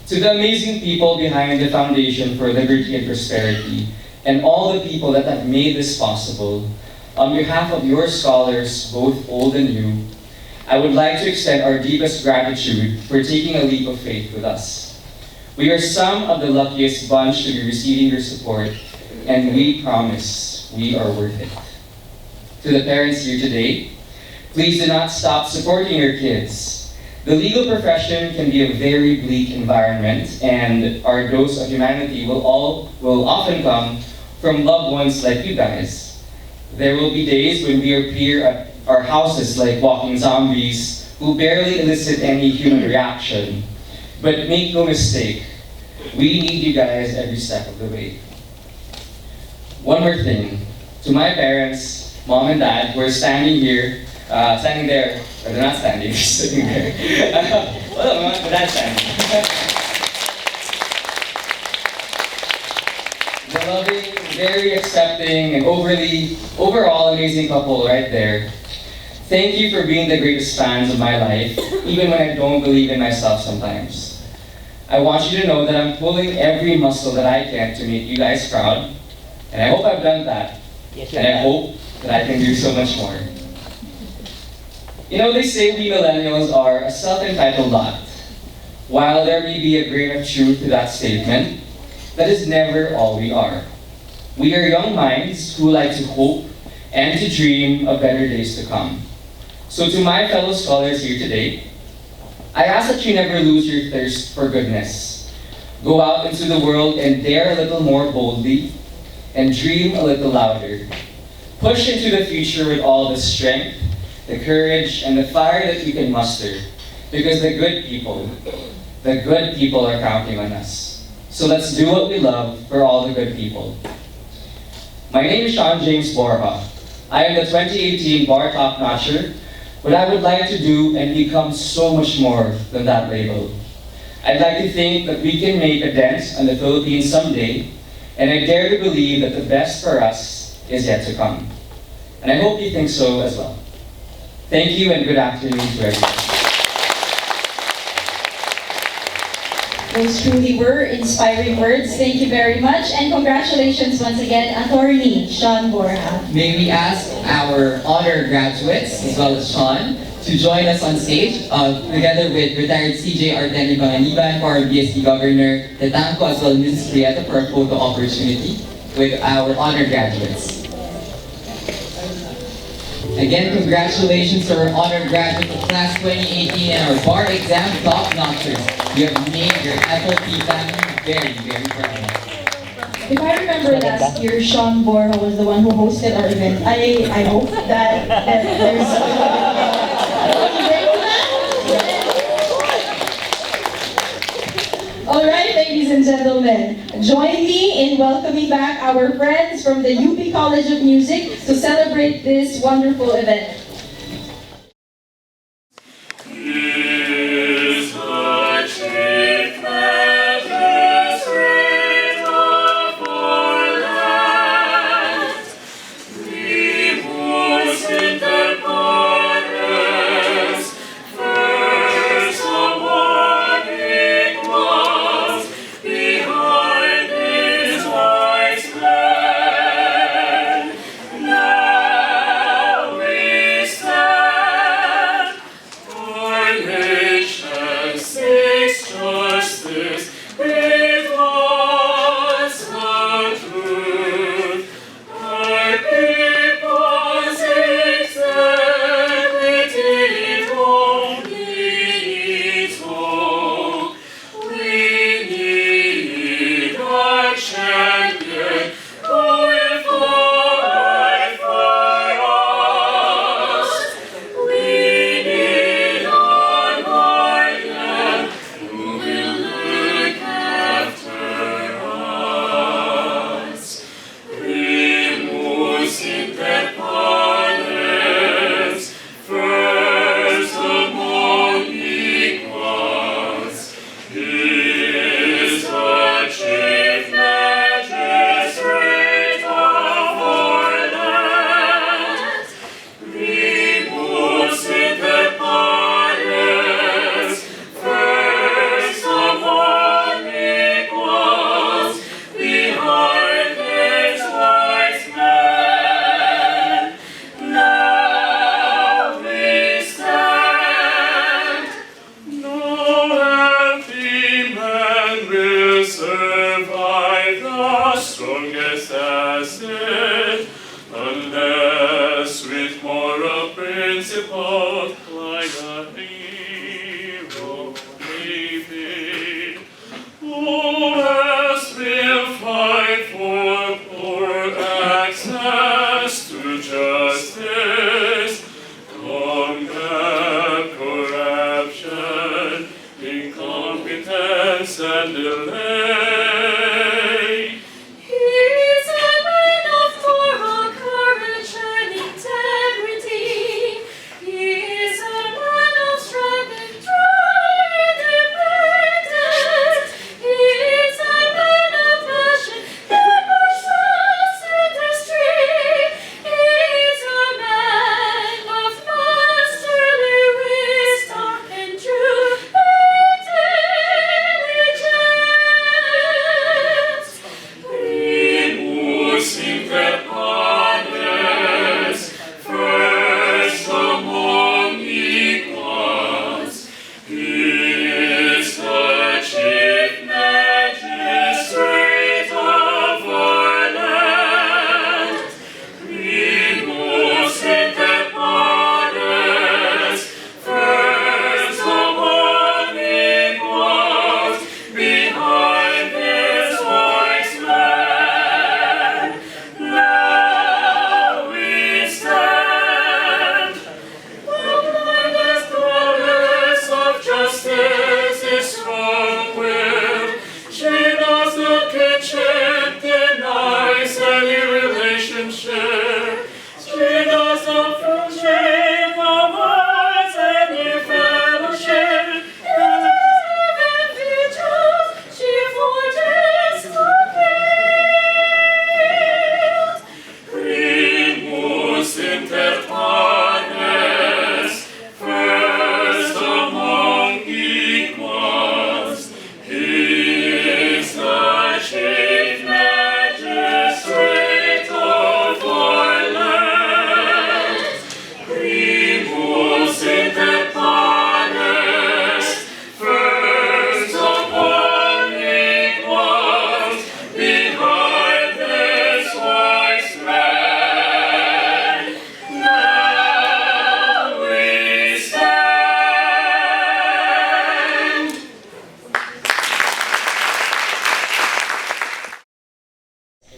To the amazing people behind the Foundation for Liberty and Prosperity and all the people that have made this possible, on behalf of your scholars, both old and new, I would like to extend our deepest gratitude for taking a leap of faith with us. We are some of the luckiest bunch to be receiving your support, and we promise we are worth it. To the parents here today, please do not stop supporting your kids. The legal profession can be a very bleak environment, and our dose of humanity will often come from loved ones like you guys. There will be days when we appear at our houses like walking zombies who barely elicit any human reaction. But make no mistake, we need you guys every step of the way. One more thing, to my parents, mom and dad, who are standing there, or they're not standing, they're sitting there. Well, mom and dad standing. The loving, very accepting, and overall amazing couple right there. Thank you for being the greatest fans of my life, even when I don't believe in myself sometimes. I want you to know that I'm pulling every muscle that I can to make you guys proud, and I hope I've done that. And I hope that I can do so much more. You know, they say we millennials are a self-entitled lot. While there may be a grain of truth to that statement, that is never all we are. We are young minds who like to hope and to dream of better days to come. So to my fellow scholars here today, I ask that you never lose your thirst for goodness. Go out into the world and dare a little more boldly, and dream a little louder. Push into the future with all the strength, the courage, and the fire that you can muster, because the good people are counting on us. So let's do what we love for all the good people. My name is Sean James Borja. I am the 2018 Bar Top Notcher, but I would like to do and become so much more than that label. I'd like to think that we can make a dent on the Philippines someday, and I dare to believe that the best for us is yet to come. And I hope you think so as well. Thank you and good afternoon to everyone. Those truly were inspiring words. Thank you very much. And congratulations once again, Attorney Sean Borja. May we ask our honor graduates, as well as Sean, to join us on stage, together with retired CJ Ateneo Panganiban, former BSD Governor Tetanco, as well as Mrs. Prieta, for a photo opportunity with our honor graduates. Again, congratulations to our honored graduates of Class 2018 and our bar exam top-notchers. You have made your FLP family very, very proud. If I remember last year, Sean Borja was the one who hosted our event. I hope that there's Alright, ladies and gentlemen, join me in welcoming back our friends from the UP College of Music to celebrate this wonderful event.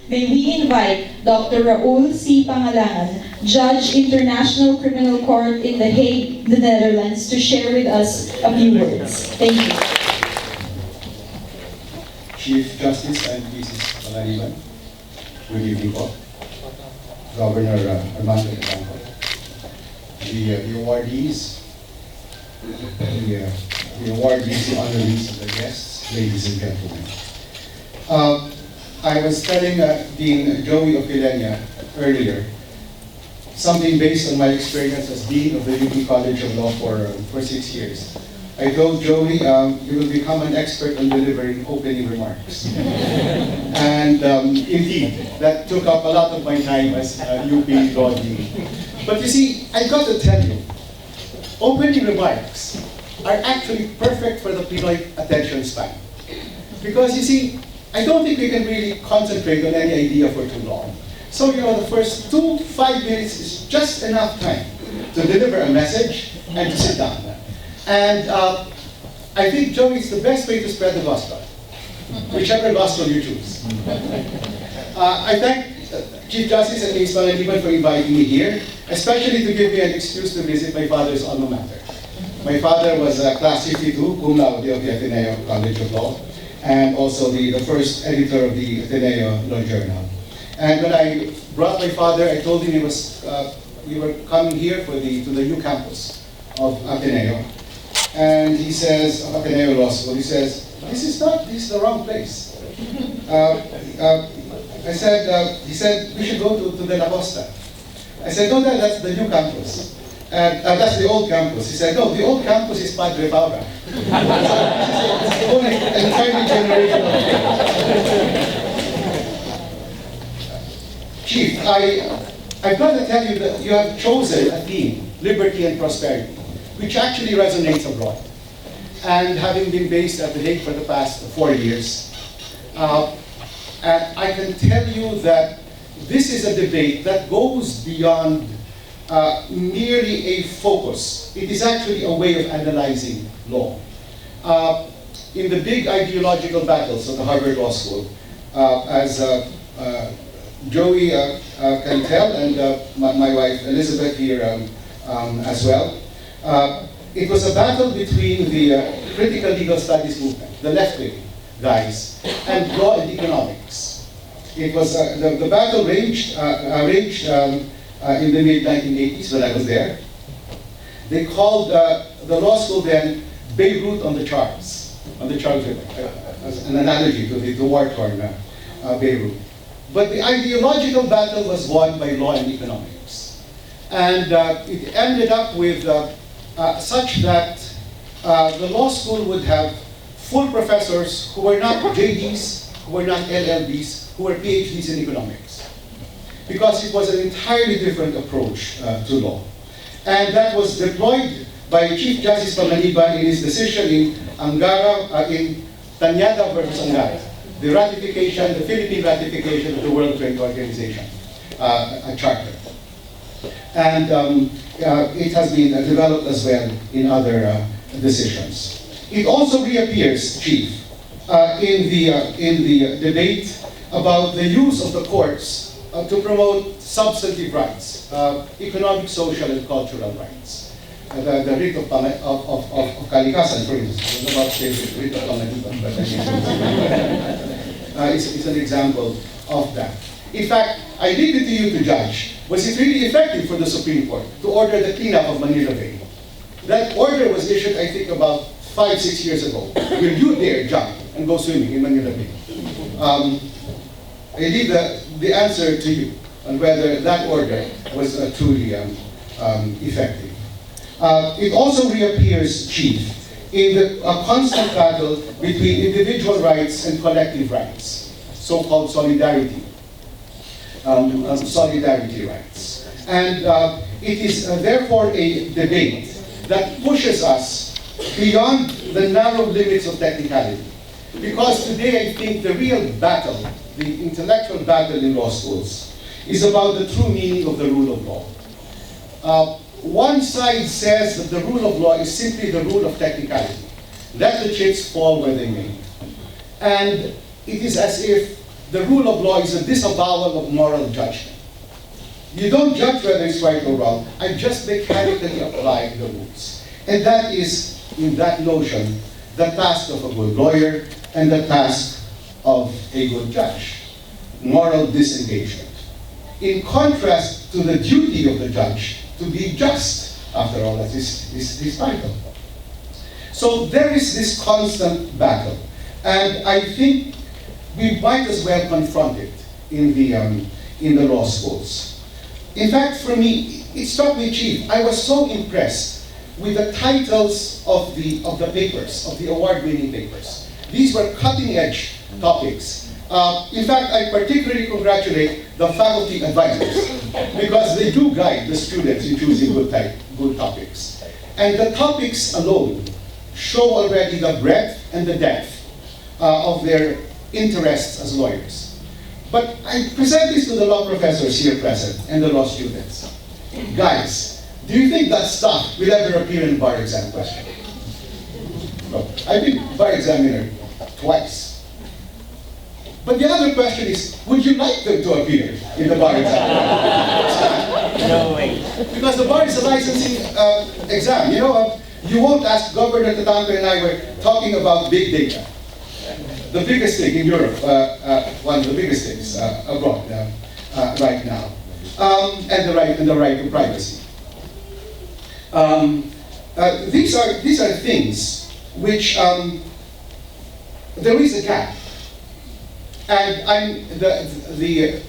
May we invite Dr. Raul C. Pangalangan, Judge International Criminal Court in The Hague, the Netherlands, to share with us a few words. Thank you. Chief Justice and Mrs. Panganiban, good evening po. Governor Armando Blanco, the awardees, the honorees, and the guests, ladies and gentlemen. I was telling Dean Joey Oquilenia earlier something based on my experience as Dean of the UP College of Law for 6 years. I told Joey, you will become an expert on delivering opening remarks. And indeed, that took up a lot of my time as UP Law Dean. But you see, I got to tell you, opening remarks are actually perfect for the Pinoy attention span. Because you see, I don't think we can really concentrate on any idea for too long. So, the first 5 minutes is just enough time to deliver a message and to sit down. And I think, Joey, it's the best way to spread the gospel, whichever gospel you choose. I thank Chief Justice and Ms. Panganiban for inviting me here, especially to give me an excuse to visit my father's alma mater. My father was Class 52, cum laude of the Ateneo College of Law, and also the first editor of the Ateneo Law Journal. And when I brought my father, I told him we were coming here to the new campus of Ateneo. And he says, of Ateneo Law School, he says, this is the wrong place. He said, we should go to De La Costa. I said, no, that's the new campus. That's the old campus. He said, no, the old campus is Padre Paura. It's only an entirely generational thing. Chief, I've got to tell you that you have chosen a theme, liberty and prosperity, which actually resonates abroad. And having been based at The Hague for the past 4 years, and I can tell you that this is a debate that goes beyond merely a focus. It is actually a way of analyzing law. In the big ideological battles of the Harvard Law School, as Joey can tell, and my wife Elizabeth here as well, it was a battle between the critical legal studies movement, the left-wing guys, and law and economics. It was the battle raged in the mid-1980s when I was there. They called the law school then Beirut on the Charles River, as an analogy to the war-torn Beirut. But the ideological battle was won by law and economics. And it ended up with such that the law school would have full professors who were not JDs, who were not LLBs, who were PhDs in economics. Because it was an entirely different approach to law. And that was deployed by Chief Justice Panganiban in his decision in Tanyada versus Angara, the Philippine ratification of the World Trade Organization Charter. And it has been developed as well in other decisions. It also reappears, Chief, in the debate about the use of the courts to promote substantive rights, economic, social, and cultural rights. The writ of Kalikasan, for instance, I was about to say the writ of Panganiban, but it's an example of that. In fact, I leave it to you to judge. Was it really effective for the Supreme Court to order the cleanup of Manila Bay? That order was issued, I think, about 5-6 years ago. Will you dare jump and go swimming in Manila Bay? I leave the answer to you on whether that order was truly effective. It also reappears, Chief, in a constant battle between individual rights and collective rights, so-called solidarity rights. And it is therefore a debate that pushes us beyond the narrow limits of technicality. Because today I think the real battle, the intellectual battle in law schools, is about the true meaning of the rule of law. One side says that the rule of law is simply the rule of technicality. Let the chips fall where they may. And it is as if the rule of law is a disavowal of moral judgment. You don't judge whether it's right or wrong. I just mechanically apply the rules. And that is, in that notion, the task of a good lawyer and the task of a good judge. Moral disengagement. In contrast to the duty of the judge to be just. After all, that is his title. So there is this constant battle. And I think we might as well confront it in the law schools. In fact, for me, it struck me, Chief, I was so impressed with the titles of the papers, of the award-winning papers. These were cutting-edge topics. In fact, I particularly congratulate the faculty advisors because they do guide the students in choosing good topics. And the topics alone show already the breadth and the depth of their interests as lawyers. But I present this to the law professors here present and the law students. Guys, do you think that stuff will ever appear in bar exam question? No. I've been bar examiner twice. But the other question is, would you like them to appear in the bar exam? No way. Because the bar is a licensing exam. You know, you won't ask Governor Tatanto and I were talking about big data. The biggest thing in Europe, one of the biggest things abroad right now, and the right to privacy. These are things which there is a gap, and the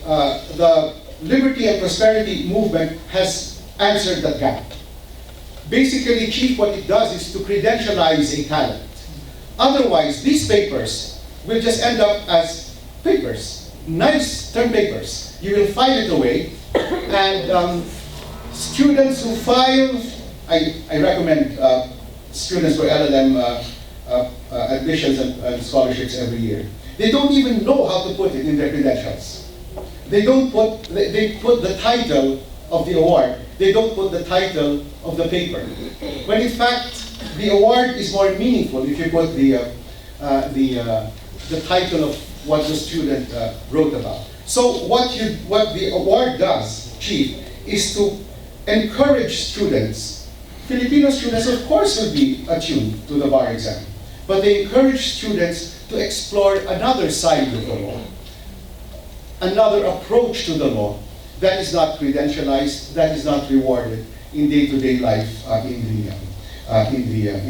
liberty and prosperity movement has answered that gap. Basically, Chief, what it does is to credentialize a talent. Otherwise, these papers will just end up as papers, nice term papers. You will file it away, and students who file, I recommend students for LLM admissions and scholarships every year. They don't even know how to put it in their credentials. They put the title of the award. They don't put the title of the paper. When in fact, the award is more meaningful if you put the title of what the student wrote about. So what the award does, Chief, is to encourage students. Filipino students, of course, will be attuned to the bar exam, but they encourage students to explore another side of the law, another approach to the law that is not credentialized, that is not rewarded in day-to-day life in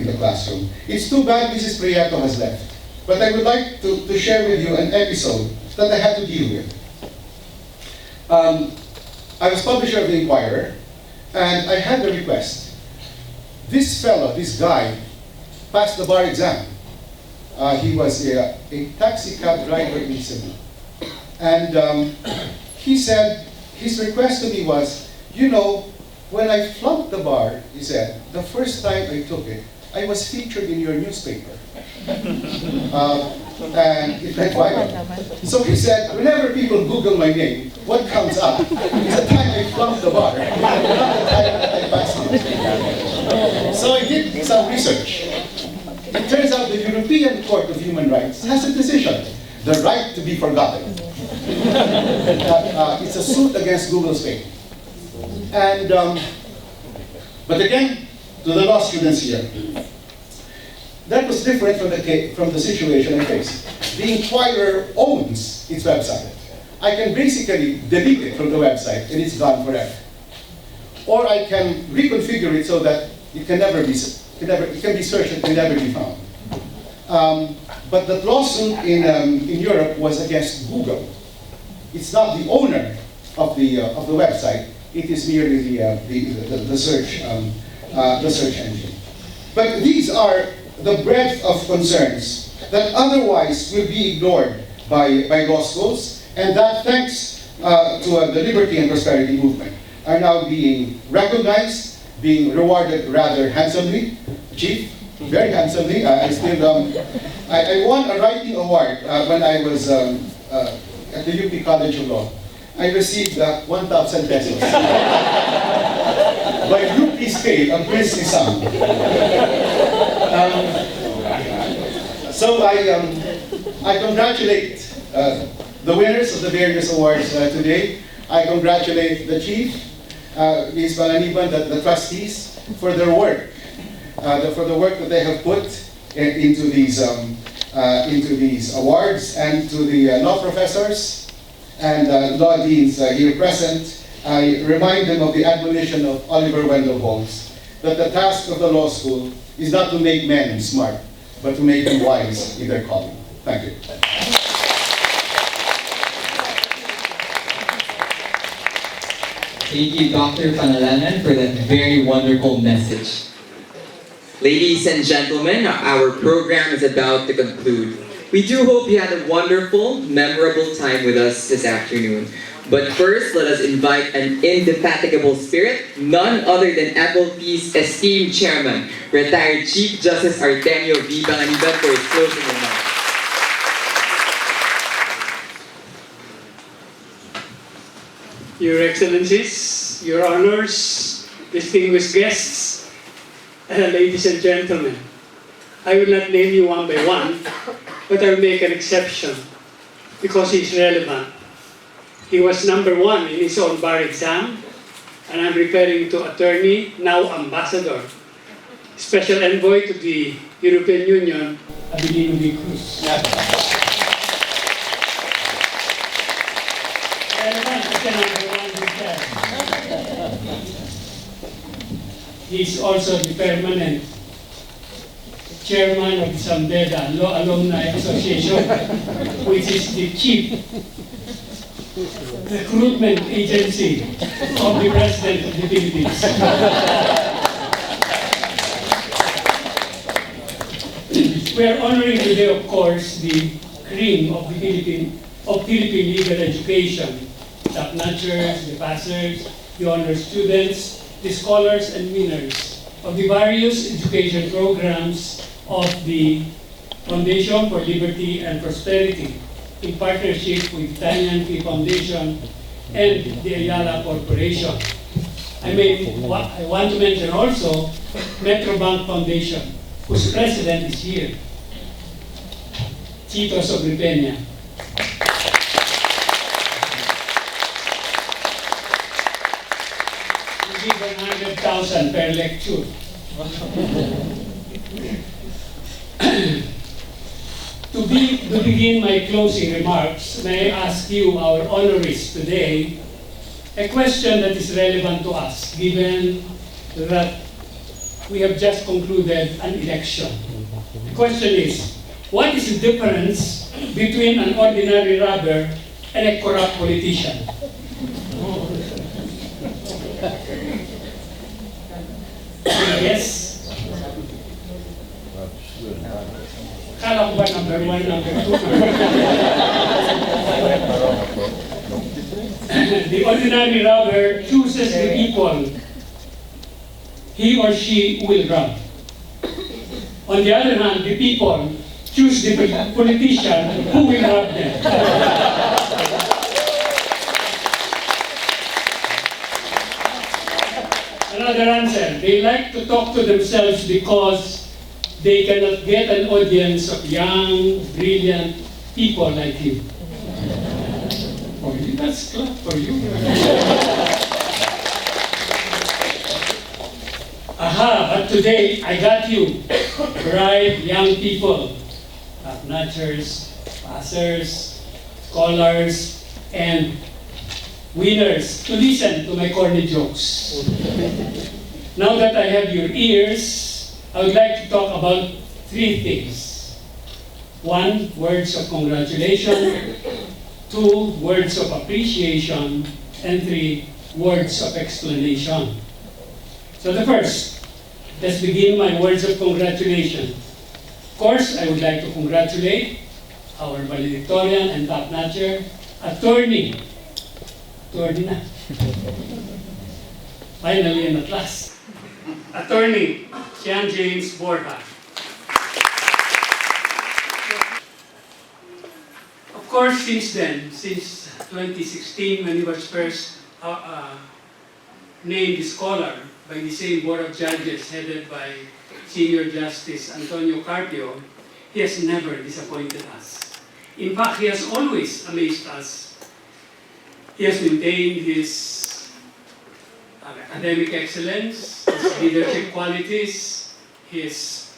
the classroom. It's too bad Mrs. Prieto has left. But I would like to share with you an episode that I had to deal with. I was publisher of the Inquirer, and I had the request. This fellow, this guy, passed the bar exam. He was a taxi cab driver in Cebu. And he said, his request to me was, you know, when I flunked the bar, he said, the first time I took it, I was featured in your newspaper. And it went viral. So he said, whenever people Google my name, what comes up is the time I flunked the bar, not the time that I passed it. So I did some research. It turns out the European Court of Human Rights has a decision, the right to be forgotten. It's a suit against Google's fame. And, but again, to the law students here, that was different from the situation I faced. The Inquirer owns its website. I can basically delete it from the website and it's gone forever. Or I can reconfigure it so that it can never be it can be searched and can never be found. But the lawsuit in Europe was against Google. It's not the owner of the website. It is merely the search engine. But these are the breadth of concerns that otherwise will be ignored by law schools, and that thanks to the liberty and prosperity movement are now being recognized, being rewarded rather handsomely. Chief, very handsomely. I won a writing award when I was at the UP College of Law. I received 1,000 pesos. By UP scale, a princely sum. So I congratulate the winners of the various awards today. I congratulate the Chief, Ms. Balaniban, the trustees, for their work, for the work that they have put into these awards, and to the law professors and law deans here present. I remind them of the admonition of Oliver Wendell Holmes, that the task of the law school is not to make men smart, but to make them wise in their calling. Thank you. Thank you, Dr. Panalanan, for that very wonderful message. Ladies and gentlemen, our program is about to conclude. We do hope you had a wonderful, memorable time with us this afternoon. But first, let us invite an indefatigable spirit, none other than FLP's esteemed chairman, retired Chief Justice Ateneo V. Balaniban, for his closing remarks. Your Excellencies, Your Honors, distinguished guests, ladies and gentlemen, I will not name you one by one, but I will make an exception because he is relevant. He was #1 in his own bar exam, and I'm referring to attorney, now ambassador, special envoy to the European Union, Ateneo Cruz. Relevant kasi #1 with that. He is also the permanent chairman of the Samdeda Law Alumni Association, which is the chief recruitment agency of the President of the Philippines. We are honoring today, of course, the cream of the Philippine legal education, top-notchers, the passers, the honor students, the scholars and winners of the various education programs of the Foundation for Liberty and Prosperity, in partnership with Italian Key Foundation and the Ayala Corporation. I want to mention also Metrobank Foundation, whose president is here, Chito Sobripena. We give 100,000 per lecture. To begin my closing remarks, may I ask you, our honorees today, a question that is relevant to us, given that we have just concluded an election. The question is, what is the difference between an ordinary robber and a corrupt politician? Yes? Kala ko ba #1, #2? The ordinary robber chooses the people he or she will rob. On the other hand, the people choose the politician who will rob them. Another answer, they like to talk to themselves because they cannot get an audience of young, brilliant people like you. Oh, that's clap for you. Aha, but today I got you, bright young people, top-notchers, passers, scholars, and winners, to listen to my corny jokes. Now that I have your ears, I would like to talk about 3 things. 1, words of congratulation. 2, words of appreciation. And 3, words of explanation. So the first, let's begin my words of congratulation. Of course, I would like to congratulate our valedictorian and top-notcher, attorney na. Finally and at last. Attorney Sean James Borja. Of course, since then, since 2016, when he was first named scholar by the same Board of Judges headed by Senior Justice Antonio Carpio, he has never disappointed us. In fact, he has always amazed us. He has maintained his academic excellence, his leadership qualities, his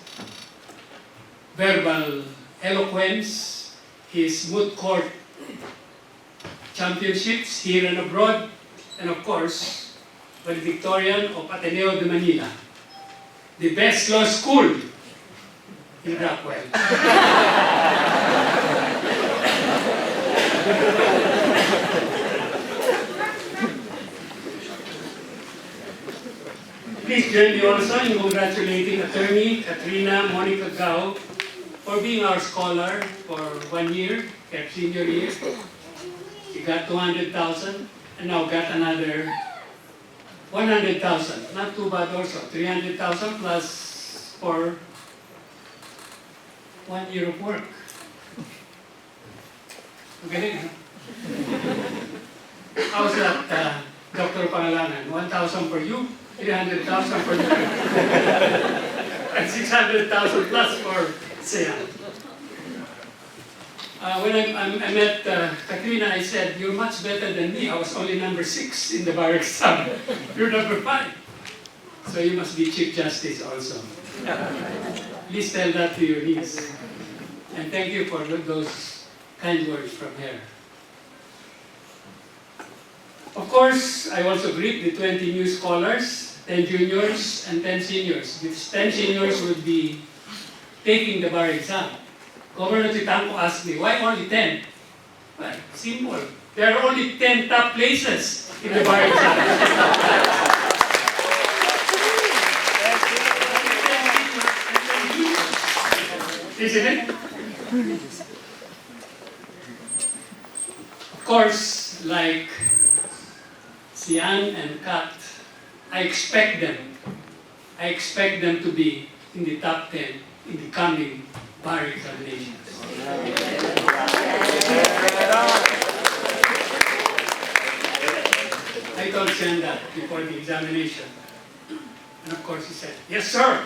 verbal eloquence, his moot court championships here and abroad, and of course, valedictorian of Ateneo de Manila, the best law school in Rockwell. Please join me also in congratulating Attorney Katrina Monica Gao for being our scholar for 1 year, her senior year. She got 200,000 and now got another 100,000. Not too bad also. 300,000 plus for 1 year of work. Magaling, huh? How's that, Dr. Pangalanan? 1,000 for you, 300,000 for you, and 600,000 plus for Sian. When I met Katrina, I said, "You're much better than me. I was only number 6 in the bar exam. You're number 5. So you must be Chief Justice also." Please tell that to your niece. And thank you for those kind words from her. Of course, I also greet the 20 new scholars, 10 juniors, and 10 seniors. These 10 seniors will be taking the bar exam. Governor Titanco asked me, why only 10? Well, simple. There are only 10 top places in the bar exam. Isn't it? Of course, like Sian and Kat, I expect them to be in the top 10 in the coming bar examinations. I told Sian that before the examination. And of course he said, "Yes, sir."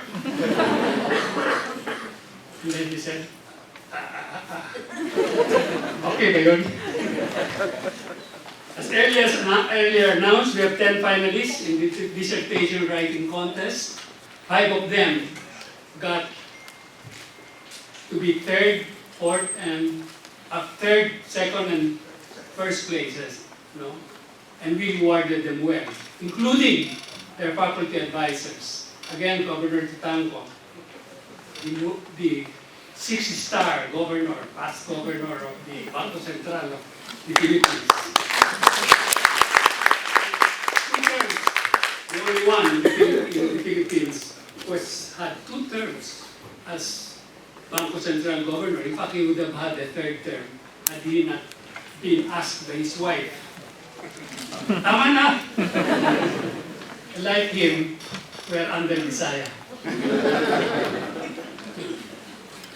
And then he said, "Okay, ba yun?" As earlier announced, we have 10 finalists in the dissertation writing contest. 5 of them got to be third, fourth, and third, second, and first places, and we rewarded them well, including their faculty advisors. Again, Governor Titanco, the 6-star governor, past governor of the Bangko Sentral of the Philippines. The only one in the Philippines had 2 terms as Bangko Sentral governor. In fact, he would have had a 3rd term had he not been asked by his wife. Tama na! Like him, we're under Bisaya.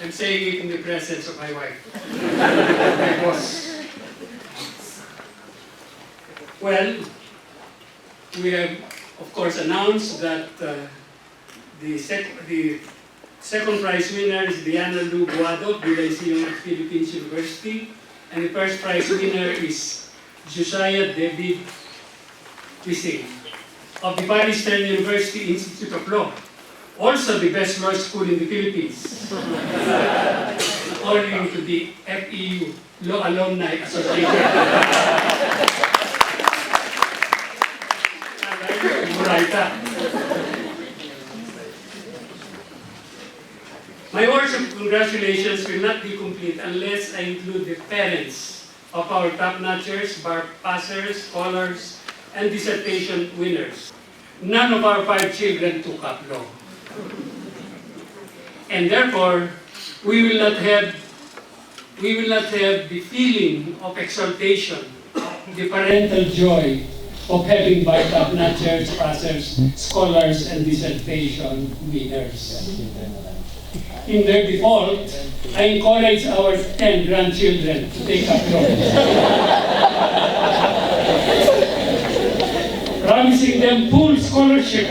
I'm saying it in the presence of my wife, my boss. Well, we have, of course, announced that the second prize winner is Diana Lu Guado of the Lyceum of Philippines University, and the first prize winner is Josiah David Pising of the Far Eastern University Institute of Law, also the best law school in the Philippines, according to the FEU Law Alumni Association. My words of congratulations will not be complete unless I include the parents of our top-notchers, bar passers, scholars, and dissertation winners. None of our 5 children took up law. And therefore, we will not have the feeling of exaltation, the parental joy of having by top-notchers, passers, scholars, and dissertation winners. In their default, I encourage our 10 grandchildren to take up law, promising them full scholarship.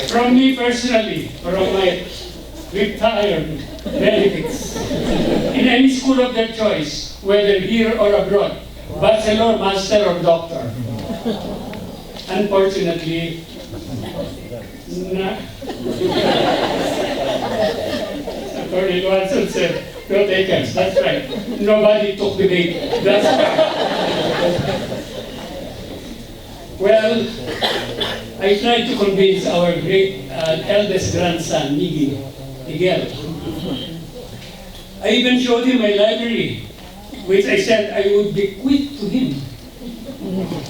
From me personally, from my retired benefits, in any school of their choice, whether here or abroad, bachelor, master, or doctor. Unfortunately, Attorney Watson said, no takers, that's right. Nobody took the bait, that's right. Well, I tried to convince our great eldest grandson, Miguel. I even showed him my library, which I said I would bequeath to him.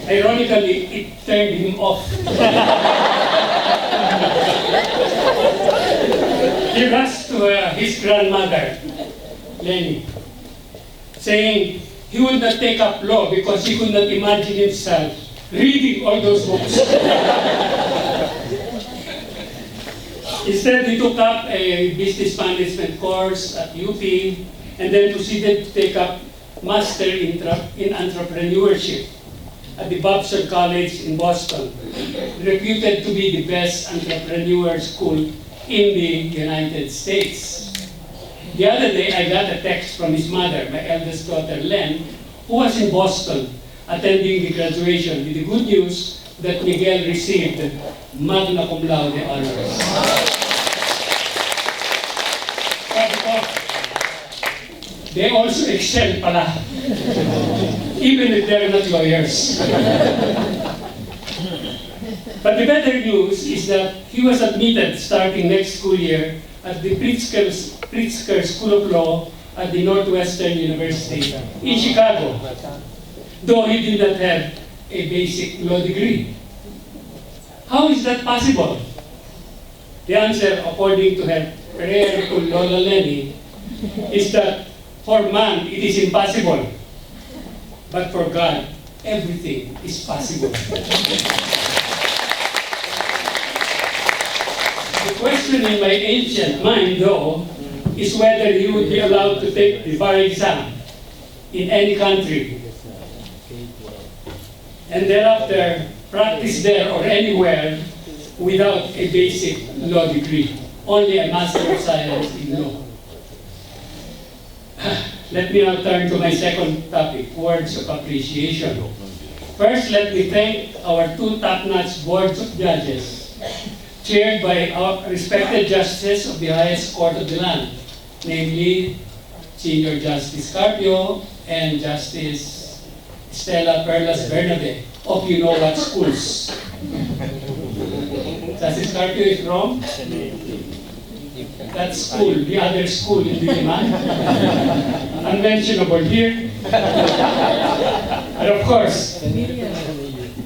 Ironically, it turned him off. He rushed to his grandmother, Lenny, saying he would not take up law because he could not imagine himself reading all those books. Instead, he took up a business management course at UP and then proceeded to take up Master in Entrepreneurship at the Babson College in Boston, reputed to be the best entrepreneur school in the United States. The other day, I got a text from his mother, my eldest daughter, Len, who was in Boston attending the graduation with the good news that Miguel received magna cum laude honors. They also excel pala, even if they're not lawyers. But the better news is that he was admitted starting next school year at the Pritzker School of Law at the Northwestern University in Chicago, though he did not have a basic law degree. How is that possible? The answer, according to her prayer to Lola Lenny, is that for man it is impossible, but for God everything is possible. The question in my ancient mind, though, is whether he would be allowed to take the bar exam in any country and thereafter practice there or anywhere without a basic law degree, only a Master of Science in Law. Let me now turn to my second topic, words of appreciation. First, let me thank our two top-notch boards of judges, chaired by our respected justices of the highest court of the land, namely Senior Justice Carpio and Justice Stella Perlas Bernabe of you know what schools. Justice Carpio is from that school, the other school in Diliman, unmentionable here. And of course,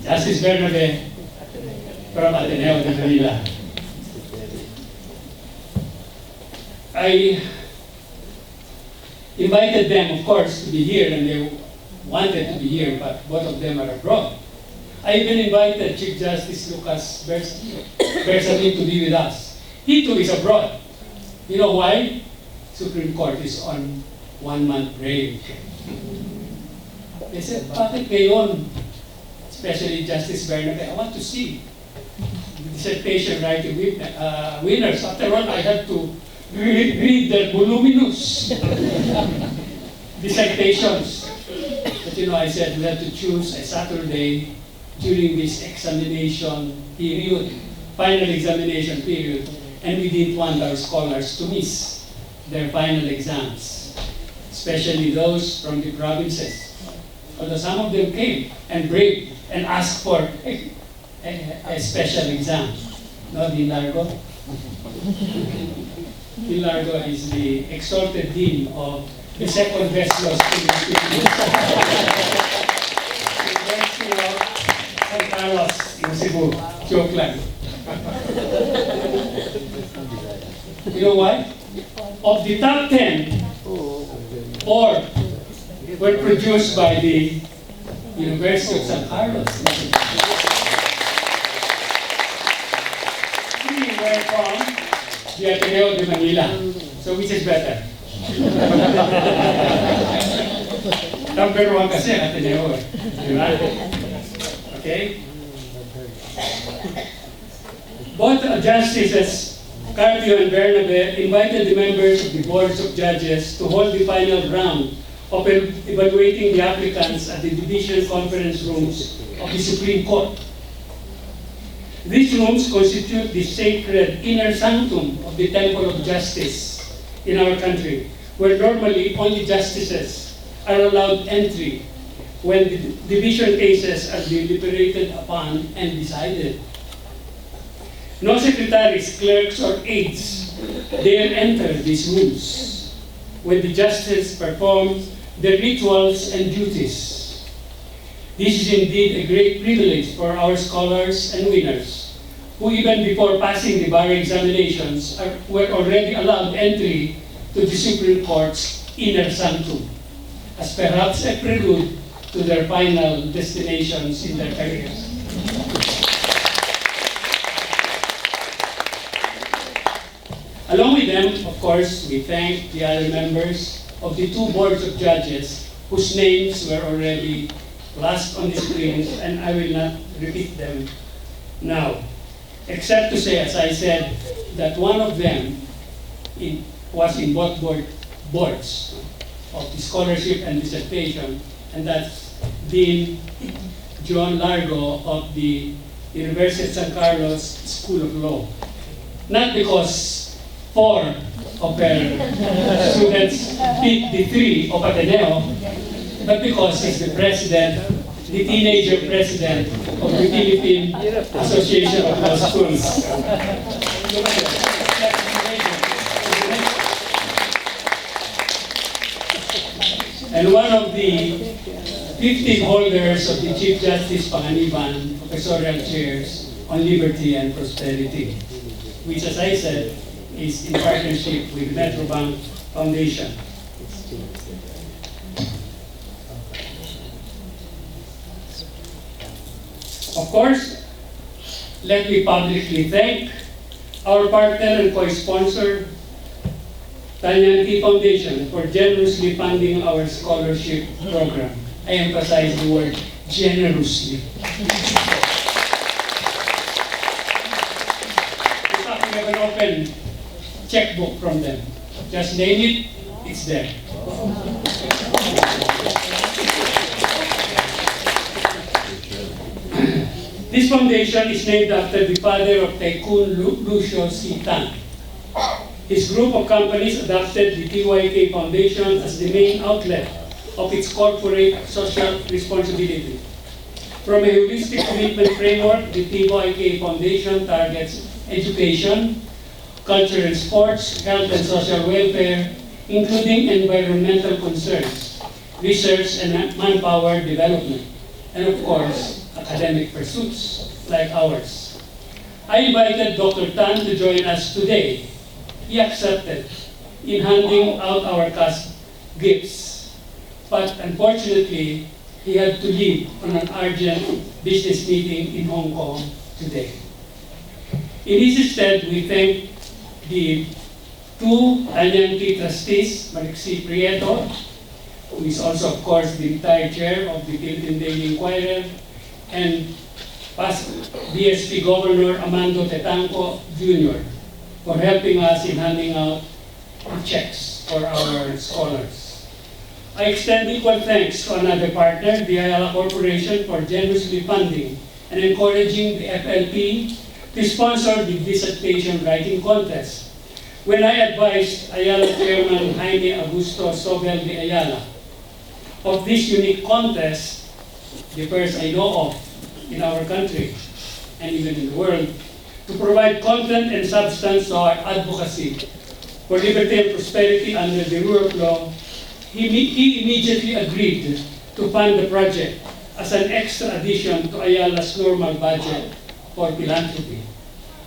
Justice Bernabe from Ateneo de Manila. I invited them, of course, to be here, and they wanted to be here, but both of them are abroad. I even invited Chief Justice Lucas Bersamin to be with us. He too is abroad. You know why? Supreme Court is on 1 month break. They said, bakit ngayon? Especially Justice Bernabe, I want to see dissertation writing winners. After all, I have to read their voluminous dissertations. But you know, I said we have to choose a Saturday during this examination period, final examination period, and we didn't want our scholars to miss their final exams, especially those from the provinces. Although some of them came and braved and asked for a special exam. No, Dean Largo? Dean Largo is the exalted dean of the second best law school in the University of San Carlos in Cebu. Joke lang. You know why? Of the top 10, 4 were produced by the University of San Carlos. 3 were from the Ateneo de Manila. So which is better? Number 1 kasi Ateneo eh. Diba? Okay? Both Justices Carpio and Bernabe invited the members of the boards of judges to hold the final round of evaluating the applicants at the division conference rooms of the Supreme Court. These rooms constitute the sacred inner sanctum of the temple of justice in our country, where normally only justices are allowed entry when the division cases are deliberated upon and decided. No secretaries, clerks, or aides dare enter these rooms when the justices perform their rituals and duties. This is indeed a great privilege for our scholars and winners, who even before passing the bar examinations were already allowed entry to the Supreme Court's inner sanctum, as perhaps a prelude to their final destinations in their careers. Along with them, of course, we thank the other members of the two boards of judges whose names were already flashed on the screens, and I will not repeat them now, except to say, as I said, that one of them was in both boards of the scholarship and dissertation, and that's Dean John Largo of the University of San Carlos School of Law. Not because 4 of her students beat the 3 of Ateneo, but because he's the president, the teenager president of the Philippine Association of Law Schools. And one of the 15 holders of the Chief Justice Panganiban professorial chairs on liberty and prosperity, which, as I said, is in partnership with Metrobank Foundation. Of course, let me publicly thank our partner and co-sponsor, Tanyanti Foundation, for generously funding our scholarship program. I emphasize the word generously. We have an open checkbook from them. Just name it, it's there. This foundation is named after the father of Tycoon Lucio C. Tan. His group of companies adopted the TYK Foundation as the main outlet of its corporate social responsibility. From a holistic commitment framework, the TYK Foundation targets education, culture and sports, health and social welfare, including environmental concerns, research and manpower development, and of course, academic pursuits like ours. I invited Dr. Tan to join us today. He accepted in handing out our cash gifts, but unfortunately, he had to leave on an urgent business meeting in Hong Kong today. In his stead, we thank the two Tanyanti trustees, Marixie Prieto, who is also, of course, the retired chair of the Philippine Daily Inquirer, and past BSP Governor Amando Tetanco Jr. for helping us in handing out checks for our scholars. I extend equal thanks to another partner, the Ayala Corporation, for generously funding and encouraging the FLP to sponsor the dissertation writing contest. When I advised Ayala Chairman Jaime Augusto Sobel de Ayala of this unique contest, the first I know of in our country and even in the world, to provide content and substance to our advocacy for liberty and prosperity under the rule of law, he immediately agreed to fund the project as an extra addition to Ayala's normal budget for philanthropy.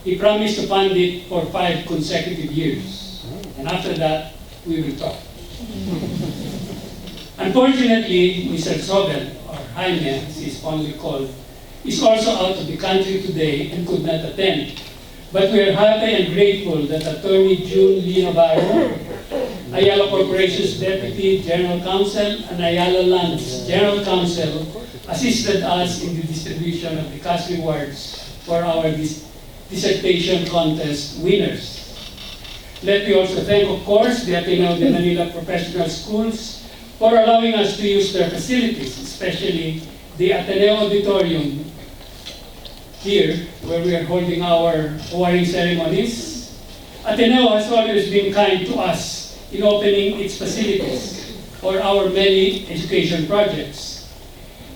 He promised to fund it for 5 consecutive years. And after that, we will talk. Unfortunately, Mr. Sobel, or Jaime, as he's fondly called, is also out of the country today and could not attend. But we are happy and grateful that Attorney June Lee Navarro, Ayala Corporation's Deputy General Counsel, and Ayala Land's General Counsel assisted us in the distribution of the cash rewards for our dissertation contest winners. Let me also thank, of course, the Ateneo de Manila Professional Schools for allowing us to use their facilities, especially the Ateneo Auditorium here, where we are holding our awarding ceremonies. Ateneo has always been kind to us in opening its facilities for our many education projects.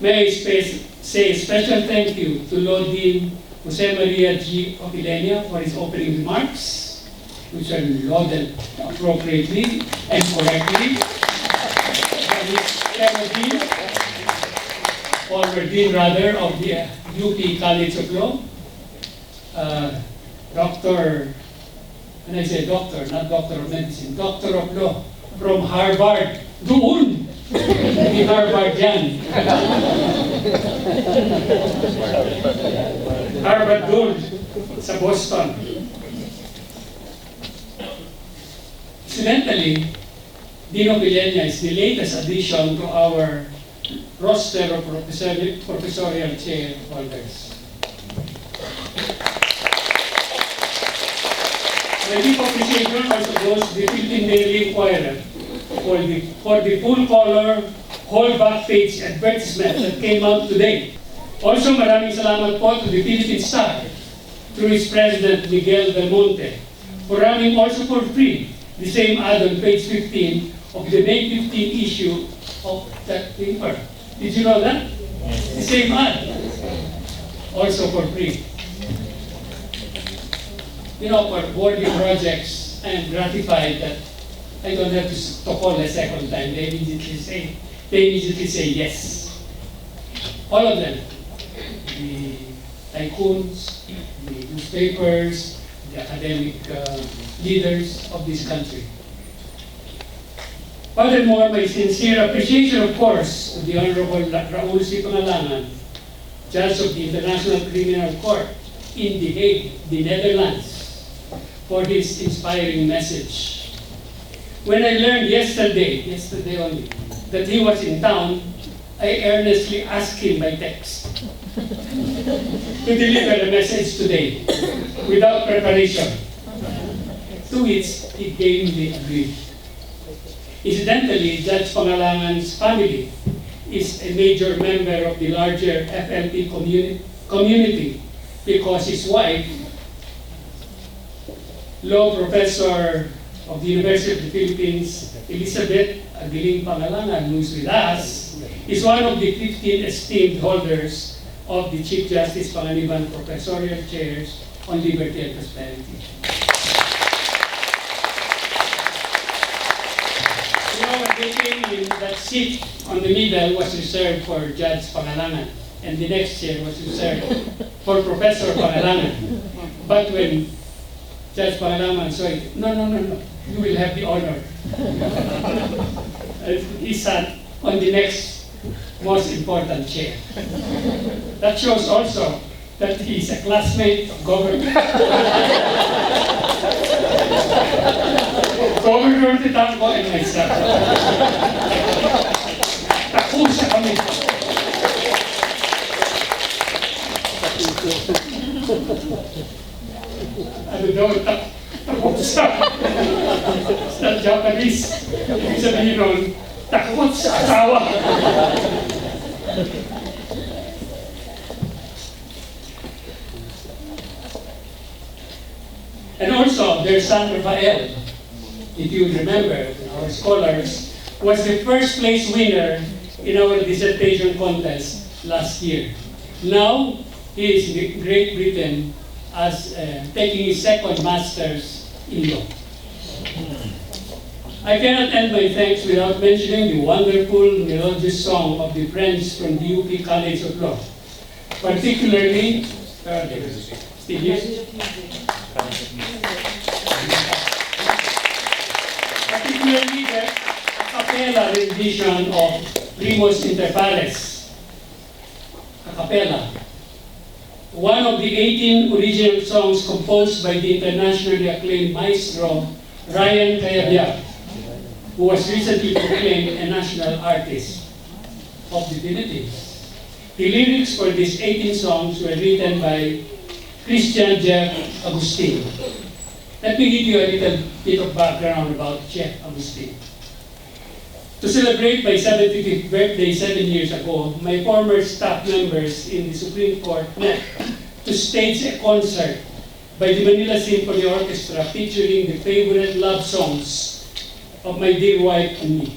May I say a special thank you to Lord Dean Jose Maria G. Opilenia for his opening remarks, which are lauded appropriately and correctly. And his fellow dean, former dean rather, of the UP College of Law, Doctor, and I say doctor, not doctor of medicine, doctor of law from Harvard. Doon! Hindi Harvard yan. Harvard doon, sa Boston. Incidentally, Dean Opilenia is the latest addition to our roster of professorial chair holders. My deep appreciation also goes to the Philippine Daily Inquirer for the full-color, whole-back page advertisement that came out today. Also, maraming salamat po to the Philippine Star through its president, Miguel Del Monte, for running also for free the same ad on page 15 of the May 15 issue of that paper. Did you know that? The same ad, also for free. You know, for worthy projects, I am gratified that I don't have to call a second time. They immediately say yes. All of them. The tycoons, the newspapers, the academic leaders of this country. Furthermore, my sincere appreciation, of course, to the Honorable Raul C. Pangalangan, Judge of the International Criminal Court in The Hague, the Netherlands, for his inspiring message. When I learned yesterday only, that he was in town, I earnestly asked him by text to deliver a message today without preparation, to which he gamely agreed. Incidentally, Judge Pangalangan's family is a major member of the larger FLP community because his wife, law professor of the University of the Philippines, Elizabeth Aguiling Pangalangan, who is with us, is one of the 15 esteemed holders of the Chief Justice Panganiban Professorial Chairs on Liberty and Prosperity. You know, when they came in, that seat on the middle was reserved for Judge Pangalangan, and the next chair was reserved for Professor Pangalangan. But when Judge Pangalangan said, no, you will have the honor. He sat on the next most important chair. That shows also that he is a classmate of Governor Titango and myself. Takusa kami. Ano daw, takusa. Sa Japanese, ibig sabihin nun, takot sa asawa. And also, their son Rafael, if you remember, our scholars, was the first place winner in our dissertation contest last year. Now, he is in Great Britain as taking his second master's in law. I cannot end my thanks without mentioning the wonderful melodious song of the friends from the UP College of Law, particularly particularly the a cappella rendition of Primus Inter Pares, a cappella. One of the 18 original songs composed by the internationally acclaimed maestro Ryan Cayabyab, who was recently proclaimed a national artist of the Philippines. The lyrics for these 18 songs were written by Christian Jeff Agustin. Let me give you a little bit of background about Jeff Agustin. To celebrate my 75th birthday 7 years ago, my former staff members in the Supreme Court met to stage a concert by the Manila Symphony Orchestra featuring the favorite love songs of my dear wife and me.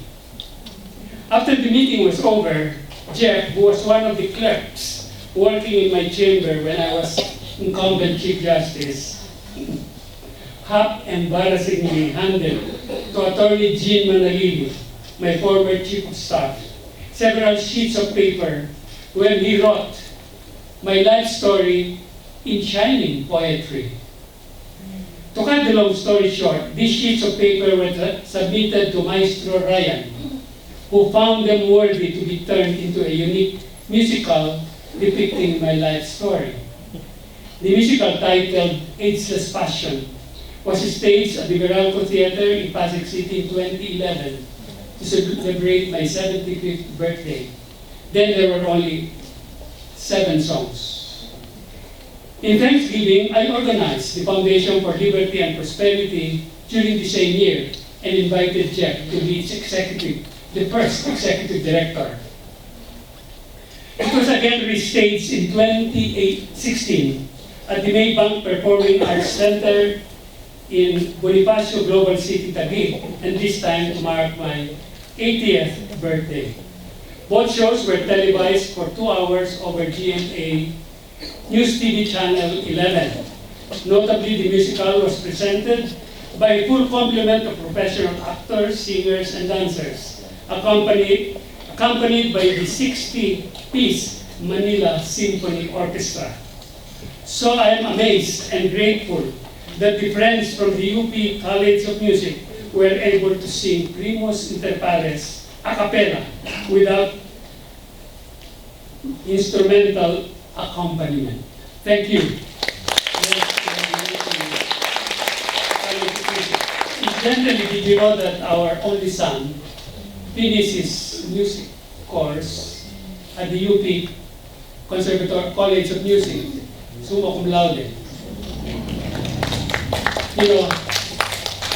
After the meeting was over, Jeff, who was one of the clerks working in my chamber when I was incumbent Chief Justice, half embarrassingly handed to Attorney Jean Manalili, my former Chief of Staff, several sheets of paper when he wrote my life story in shining poetry. To cut the long story short, these sheets of paper were submitted to Maestro Ryan, who found them worthy to be turned into a unique musical depicting my life story. The musical, titled Ageless Passion, was staged at the Veralco Theater in Pasig City in 2011 to celebrate my 75th birthday. Then there were only 7 songs. In Thanksgiving, I organized the Foundation for Liberty and Prosperity during the same year and invited Jeff to be the first executive director. It was again restaged in 2016 at the Maybank Performing Arts Center in Bonifacio Global City, Taguig, and this time to mark my 80th birthday. Both shows were televised for 2 hours over GMA News TV Channel 11. Notably, the musical was presented by a full complement of professional actors, singers, and dancers, accompanied by the 60-piece Manila Symphony Orchestra. So I am amazed and grateful that the friends from the UP College of Music were able to sing Primus Inter Pares a cappella without instrumental accompaniment. Thank you. Incidentally, did you know that our only son finished his music course at the UP Conservatory College of Music, summa cum laude? You know,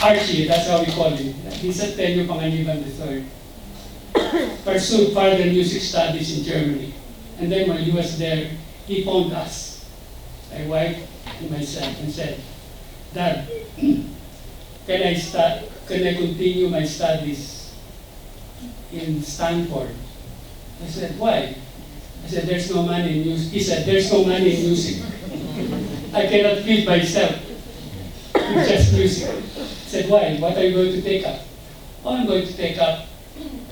Archie, that's how we call him. He's at Ateneo Panganiban III. Pursued further music studies in Germany. And then when he was there, he phoned us, my wife and myself, and said, "Dad, can I continue my studies in Stanford?" I said, "Why?" I said, "There's no money in music." He said, "There's no money in music. I cannot feed myself with just music." I said, "Why? What are you going to take up?" "Oh, I'm going to take up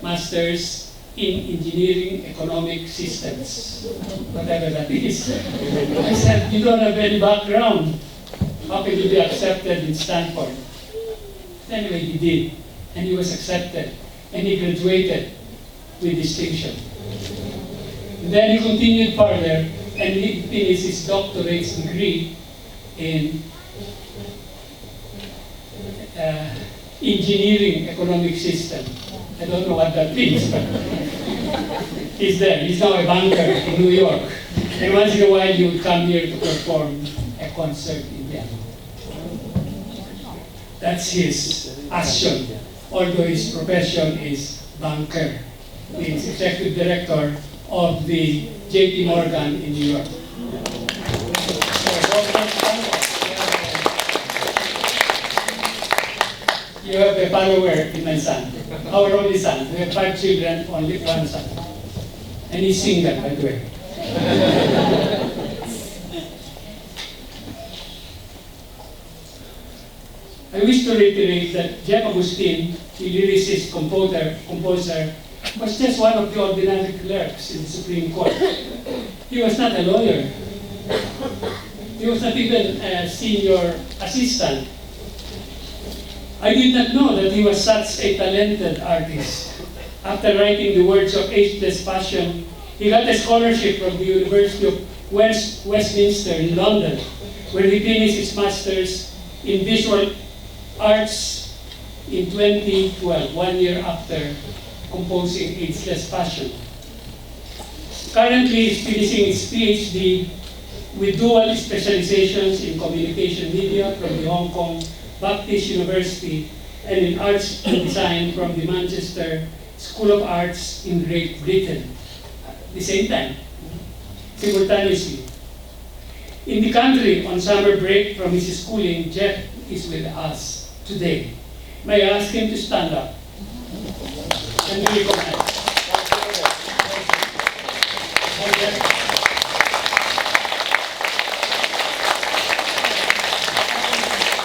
Masters in Engineering Economic Systems," whatever that is. I said, "You don't have any background. How can you be accepted in Stanford?" Anyway, he did, and he was accepted, and he graduated with distinction. And then he continued further, and he finished his doctorate degree in Engineering Economic System. I don't know what that means, but he's there. He's now a banker in New York. And once in a while, he would come here to perform a concert in Vienna. That's his passion, although his profession is banker. He's executive director of the JP Morgan in New York. You have a follower in my son, our only son. We have 5 children, only 1 son. And he's single, by the way. I wish to reiterate that Jeff Agustin, the lyricist composer, was just one of the ordinary clerks in the Supreme Court. He was not a lawyer. He was not even a senior assistant. I did not know that he was such a talented artist. After writing the words of Ageless Passion, he got a scholarship from the University of Westminster in London, where he finished his master's in visual arts in 2012, 1 year after composing Ageless Passion. Currently, he's finishing his PhD with dual specializations in communication media from the Hong Kong Baptist University and in arts and design from the Manchester School of Arts in Great Britain. At the same time, simultaneously. In the country on summer break from his schooling, Jeff is with us today. May I ask him to stand up and be recognized?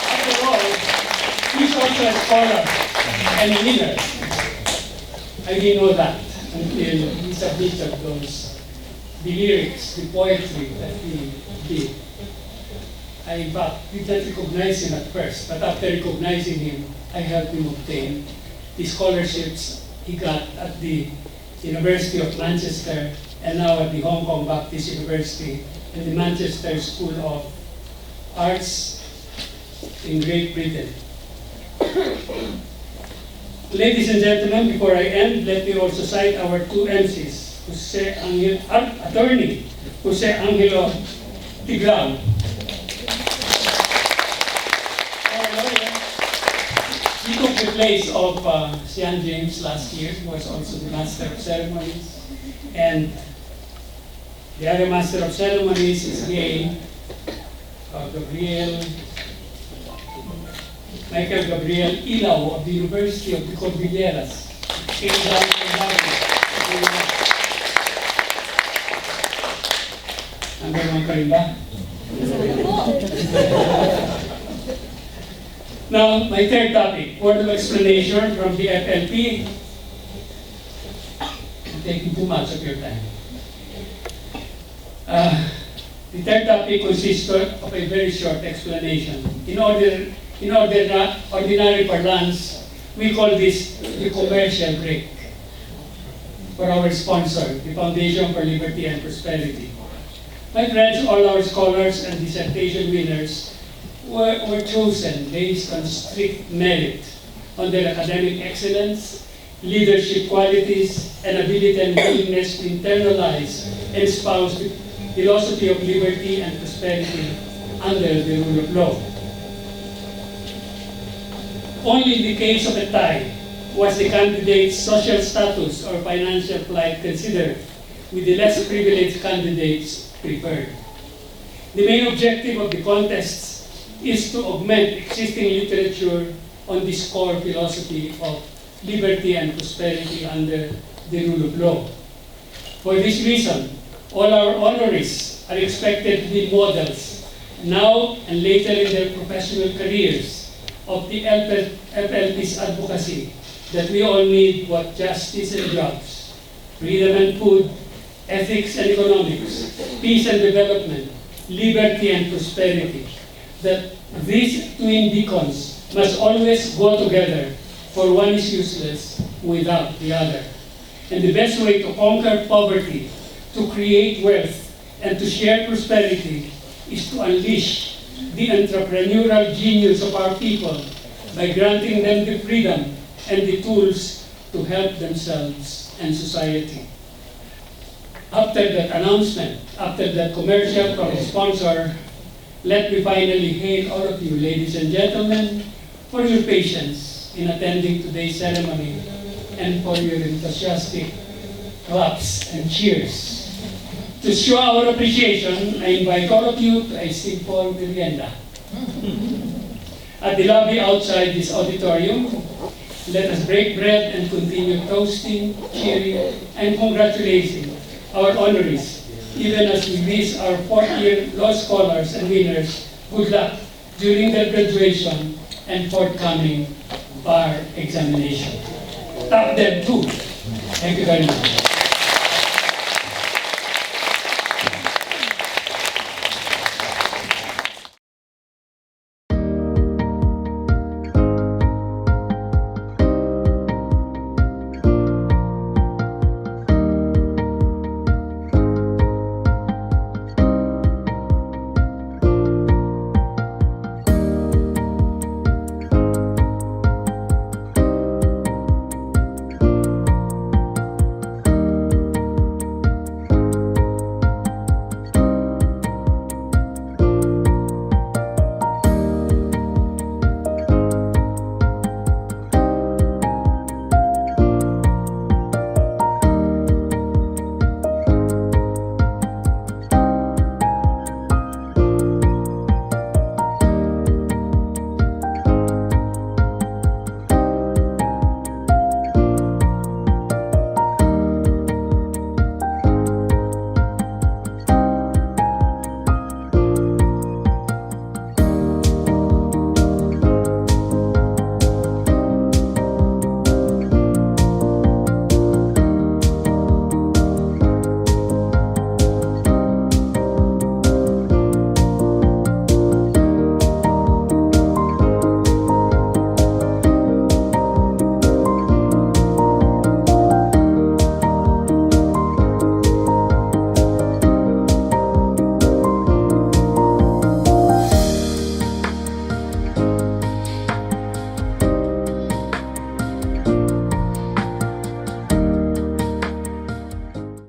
After all, he's also a scholar and a leader. I didn't know that until he submitted the lyrics, the poetry that he did. I, in fact, did not recognize him at first, but after recognizing him, I helped him obtain the scholarships he got at the University of Manchester and now at the Hong Kong Baptist University and the Manchester School of Arts in Great Britain. Ladies and gentlemen, before I end, let me also cite our two MCs, Attorney Jose Angelo Tiglao. Our lawyer, he took the place of Sian James last year, who was also the Master of Ceremonies. And the other Master of Ceremonies is Michael Gabriel Ilaw of the University of the Cordilleras. Came down from Baguio. Number one ka rin ba? Now, my third topic, word of explanation from the FLP. I'm taking too much of your time. The third topic consists of a very short explanation. In ordinary parlance, we call this the commercial break for our sponsor, the Foundation for Liberty and Prosperity. My friends, all our scholars and dissertation winners were chosen based on strict merit, on their academic excellence, leadership qualities, and ability and willingness to internalize and espouse the philosophy of liberty and prosperity under the rule of law. Only in the case of a tie was the candidate's social status or financial plight considered, with the less privileged candidates preferred. The main objective of the contests is to augment existing literature on this core philosophy of liberty and prosperity under the rule of law. For this reason, all our honorees are expected to be models, now and later in their professional careers, of the FLP's advocacy that we all need what justice and jobs, freedom and food, ethics and economics, peace and development, liberty and prosperity, that these twin beacons must always go together, for one is useless without the other. And the best way to conquer poverty, to create wealth, and to share prosperity is to unleash the entrepreneurial genius of our people by granting them the freedom and the tools to help themselves and society. After that announcement, after that commercial from the sponsor, let me finally hail all of you, ladies and gentlemen, for your patience in attending today's ceremony and for your enthusiastic claps and cheers. To show our appreciation, I invite all of you to a simple merienda. At the lobby outside this auditorium, let us break bread and continue toasting, cheering, and congratulating our honorees, even as we wish our fourth-year law scholars and winners good luck during their graduation and forthcoming bar examination. Tap them too. Thank you very much.